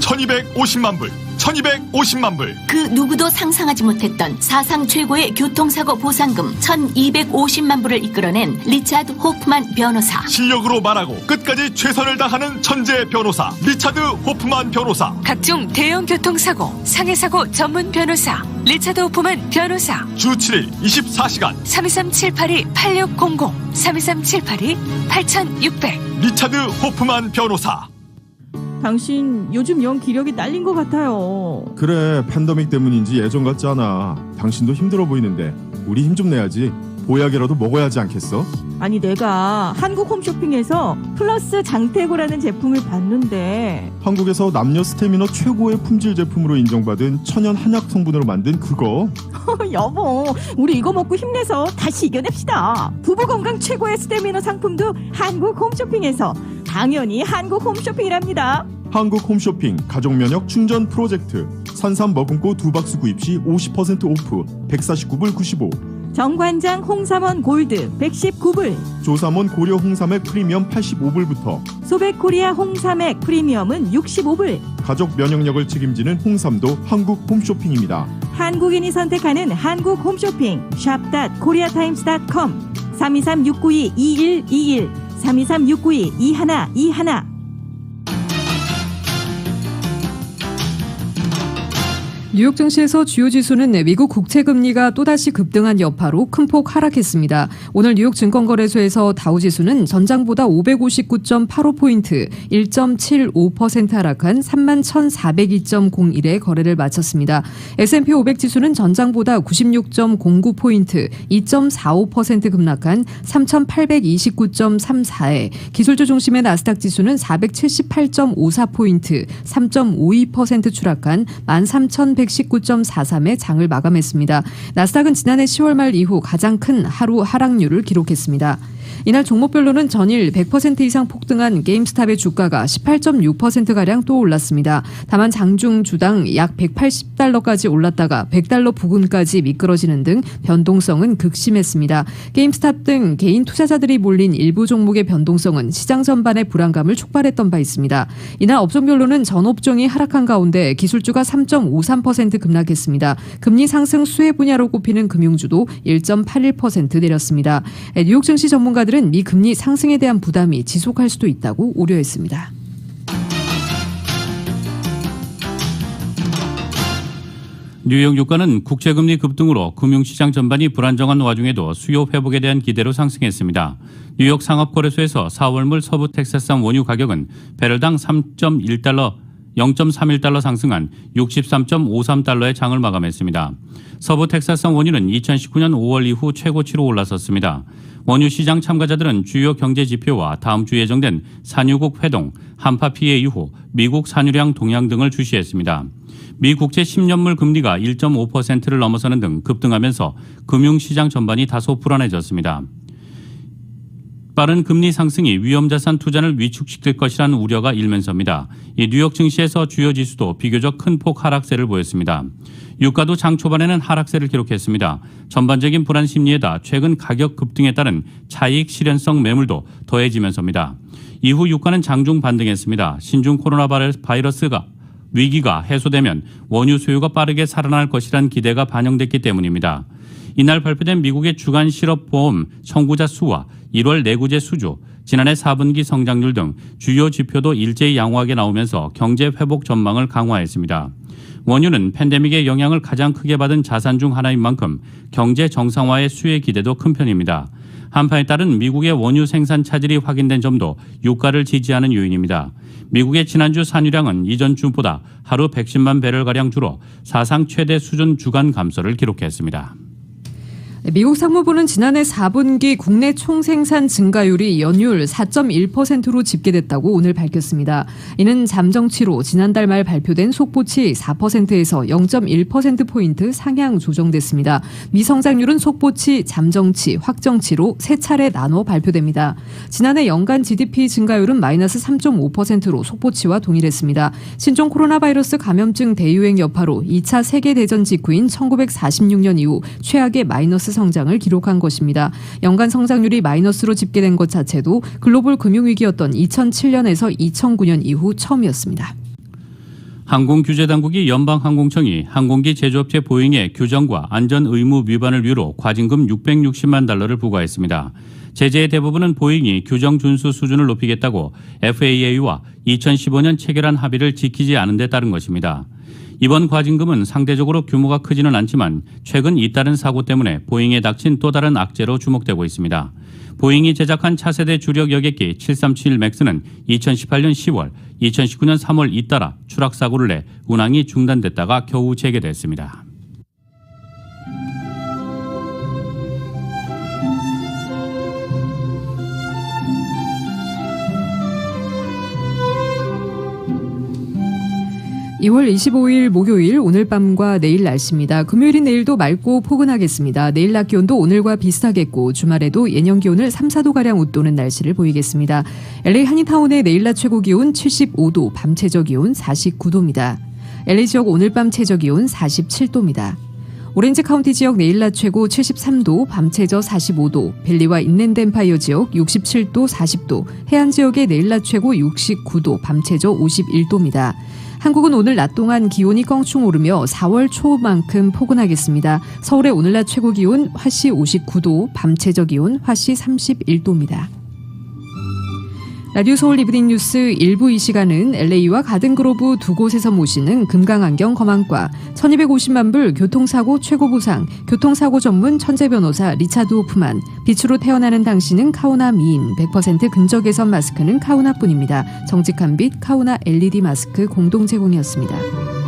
1250만 불, 1250만 불. 그 누구도 상상하지 못했던 사상 최고의 교통사고 보상금 1250만 불을 이끌어낸 리차드 호프만 변호사. 실력으로 말하고 끝까지 최선을 다하는 천재 변호사 리차드 호프만 변호사. 각종 대형 교통사고, 상해사고 전문 변호사 리차드 호프만 변호사. 주 7일 24시간 323-782-8600 323-782-8600 리차드 호프만 변호사. 당신 요즘 영 기력이 날린 것 같아요. 그래, 팬데믹 때문인지 예전 같지 않아. 당신도 힘들어 보이는데 우리 힘 좀 내야지. 보약이라도 먹어야 하지 않겠어? 아니 내가 한국 홈쇼핑에서 플러스 장태고라는 제품을 봤는데 한국에서 남녀 스태미너 최고의 품질 제품으로 인정받은 천연 한약 성분으로 만든 그거. 여보 우리 이거 먹고 힘내서 다시 이겨냅시다. 부부 건강 최고의 스태미너 상품도 한국 홈쇼핑에서 당연히 한국 홈쇼핑이랍니다. 한국 홈쇼핑 가족 면역 충전 프로젝트. 산삼 머금고 2박스 구입 시 50% 오프 149불 95. 정관장 홍삼원 골드 119불. 조삼원 고려 홍삼액 프리미엄 85불부터. 소백코리아 홍삼액 프리미엄은 65불. 가족 면역력을 책임지는 홍삼도 한국 홈쇼핑입니다. 한국인이 선택하는 한국 홈쇼핑 shop.koreatimes.com 323-692-2121 323-692-2121. 뉴욕 증시에서 주요 지수는 미국 국채 금리가 또다시 급등한 여파로 큰 폭 하락했습니다. 오늘 뉴욕 증권거래소에서 다우지수는 전장보다 559.85포인트, 1.75% 하락한 31,402.01에 거래를 마쳤습니다. S&P 500 지수는 전장보다 96.09포인트, 2.45% 급락한 3,829.34에, 기술주 중심의 나스닥 지수는 478.54포인트, 3.52% 추락한 13,119.43에 장을 마감했습니다. 나스닥은 지난해 10월 말 이후 가장 큰 하루 하락률을 기록했습니다. 이날 종목별로는 전일 100% 이상 폭등한 게임스탑의 주가가 18.6%가량 또 올랐습니다. 다만 장중 주당 약 180달러까지 올랐다가 100달러 부근까지 미끄러지는 등 변동성은 극심했습니다. 게임스탑 등 개인 투자자들이 몰린 일부 종목의 변동성은 시장 전반의 불안감을 촉발했던 바 있습니다. 이날 업종별로는 전 업종이 하락한 가운데 기술주가 3.53% 급락했습니다. 금리 상승 수혜 분야로 꼽히는 금융주도 1.81% 내렸습니다. 뉴욕 증시 전문가들은 미 금리 상승에 대한 부담이 지속할 수도 있다고 우려했습니다. 뉴욕 유가는 국채금리 급등으로 금융시장 전반이 불안정한 와중에도 수요 회복에 대한 기대로 상승했습니다. 뉴욕 상업거래소에서 4월물 서부 텍사스산 원유 가격은 배럴당 0.31달러 상승한 63.53달러의 장을 마감했습니다. 서부 텍사스산 원유는 2019년 5월 이후 최고치로 올라섰습니다. 원유 시장 참가자들은 주요 경제 지표와 다음 주 예정된 산유국 회동, 한파 피해 이후 미국 산유량 동향 등을 주시했습니다. 미 국채 10년물 금리가 1.5%를 넘어서는 등 급등하면서 금융시장 전반이 다소 불안해졌습니다. 빠른 금리 상승이 위험자산 투자를 위축시킬 것이라는 우려가 일면서입니다. 이 뉴욕 증시에서 주요 지수도 비교적 큰 폭 하락세를 보였습니다. 유가도 장 초반에는 하락세를 기록했습니다. 전반적인 불안 심리에다 최근 가격 급등에 따른 차익 실현성 매물도 더해지면서입니다. 이후 유가는 장중 반등했습니다. 신종 코로나 바이러스가 위기가 해소되면 원유 수요가 빠르게 살아날 것이란 기대가 반영됐기 때문입니다. 이날 발표된 미국의 주간 실업보험 청구자 수와 1월 내구재 수주, 지난해 4분기 성장률 등 주요 지표도 일제히 양호하게 나오면서 경제 회복 전망을 강화했습니다. 원유는 팬데믹의 영향을 가장 크게 받은 자산 중 하나인 만큼 경제 정상화의 수혜 기대도 큰 편입니다. 한파에 따른 미국의 원유 생산 차질이 확인된 점도 유가를 지지하는 요인입니다. 미국의 지난주 산유량은 이전 주보다 하루 110만 배럴가량 줄어 사상 최대 수준 주간 감소를 기록했습니다. 미국 상무부는 지난해 4분기 국내 총생산 증가율이 연율 4.1%로 집계됐다고 오늘 밝혔습니다. 이는 잠정치로 지난달 말 발표된 속보치 4%에서 0.1%포인트 상향 조정됐습니다. 미성장률은 속보치, 잠정치, 확정치로 세 차례 나눠 발표됩니다. 지난해 연간 GDP 증가율은 마이너스 3.5%로 속보치와 동일했습니다. 신종 코로나 바이러스 감염증 대유행 여파로 2차 세계대전 직후인 1946년 이후 최악의 마이너스 성장을 기록한 것입니다. 연간 성장률이 마이너스로 집계된 것 자체도 글로벌 금융위기였던 2007년에서 2009년 이후 처음이었습니다. 항공규제당국이 연방항공청이 항공기 제조업체 보잉의 규정과 안전 의무 위반을 이유로 과징금 660만 달러를 부과했습니다. 제재의 대부분은 보잉이 규정 준수 수준을 높이겠다고 FAA와 2015년 체결한 합의를 지키지 않은 데 따른 것입니다. 이번 과징금은 상대적으로 규모가 크지는 않지만 최근 잇따른 사고 때문에 보잉에 닥친 또 다른 악재로 주목되고 있습니다. 보잉이 제작한 차세대 주력 여객기 737 맥스는 2018년 10월, 2019년 3월 잇따라 추락 사고를 내 운항이 중단됐다가 겨우 재개됐습니다. (2월 25일) 목요일 오늘 밤과 내일 날씨입니다. 금요일인 내일도 맑고 포근하겠습니다. 내일 낮 기온도 오늘과 비슷하겠고 주말에도 예년 기온을 3, 4도가량 웃도는 날씨를 보이겠습니다. LA 한인타운의 내일 낮 최고 기온 75도, 밤 최저 기온 49도입니다. LA 지역 오늘 밤 최저 기온 47도입니다. 오렌지 카운티 지역 내일 낮 최고 73도, 밤 최저 45도, 벨리와 인랜드 엠파이어 지역 67도, 40도, 해안 지역의 내일 낮 최고 69도, 밤 최저 51도입니다. 한국은 오늘 낮 동안 기온이 껑충 오르며 4월 초만큼 포근하겠습니다. 서울의 오늘 낮 최고 기온 화씨 59도, 밤 최저 기온 화씨 31도입니다. 라디오 서울 이브닝 뉴스 1부 이 시간은 LA와 가든그로브 두 곳에서 모시는 금강안경 검안과 1250만 불 교통사고 최고 보상, 교통사고 전문 천재 변호사 리차드 호프만, 빛으로 태어나는 당신은 카오나 미인, 100% 근적 개선 마스크는 카오나뿐입니다. 정직한 빛 카오나 LED 마스크 공동 제공이었습니다.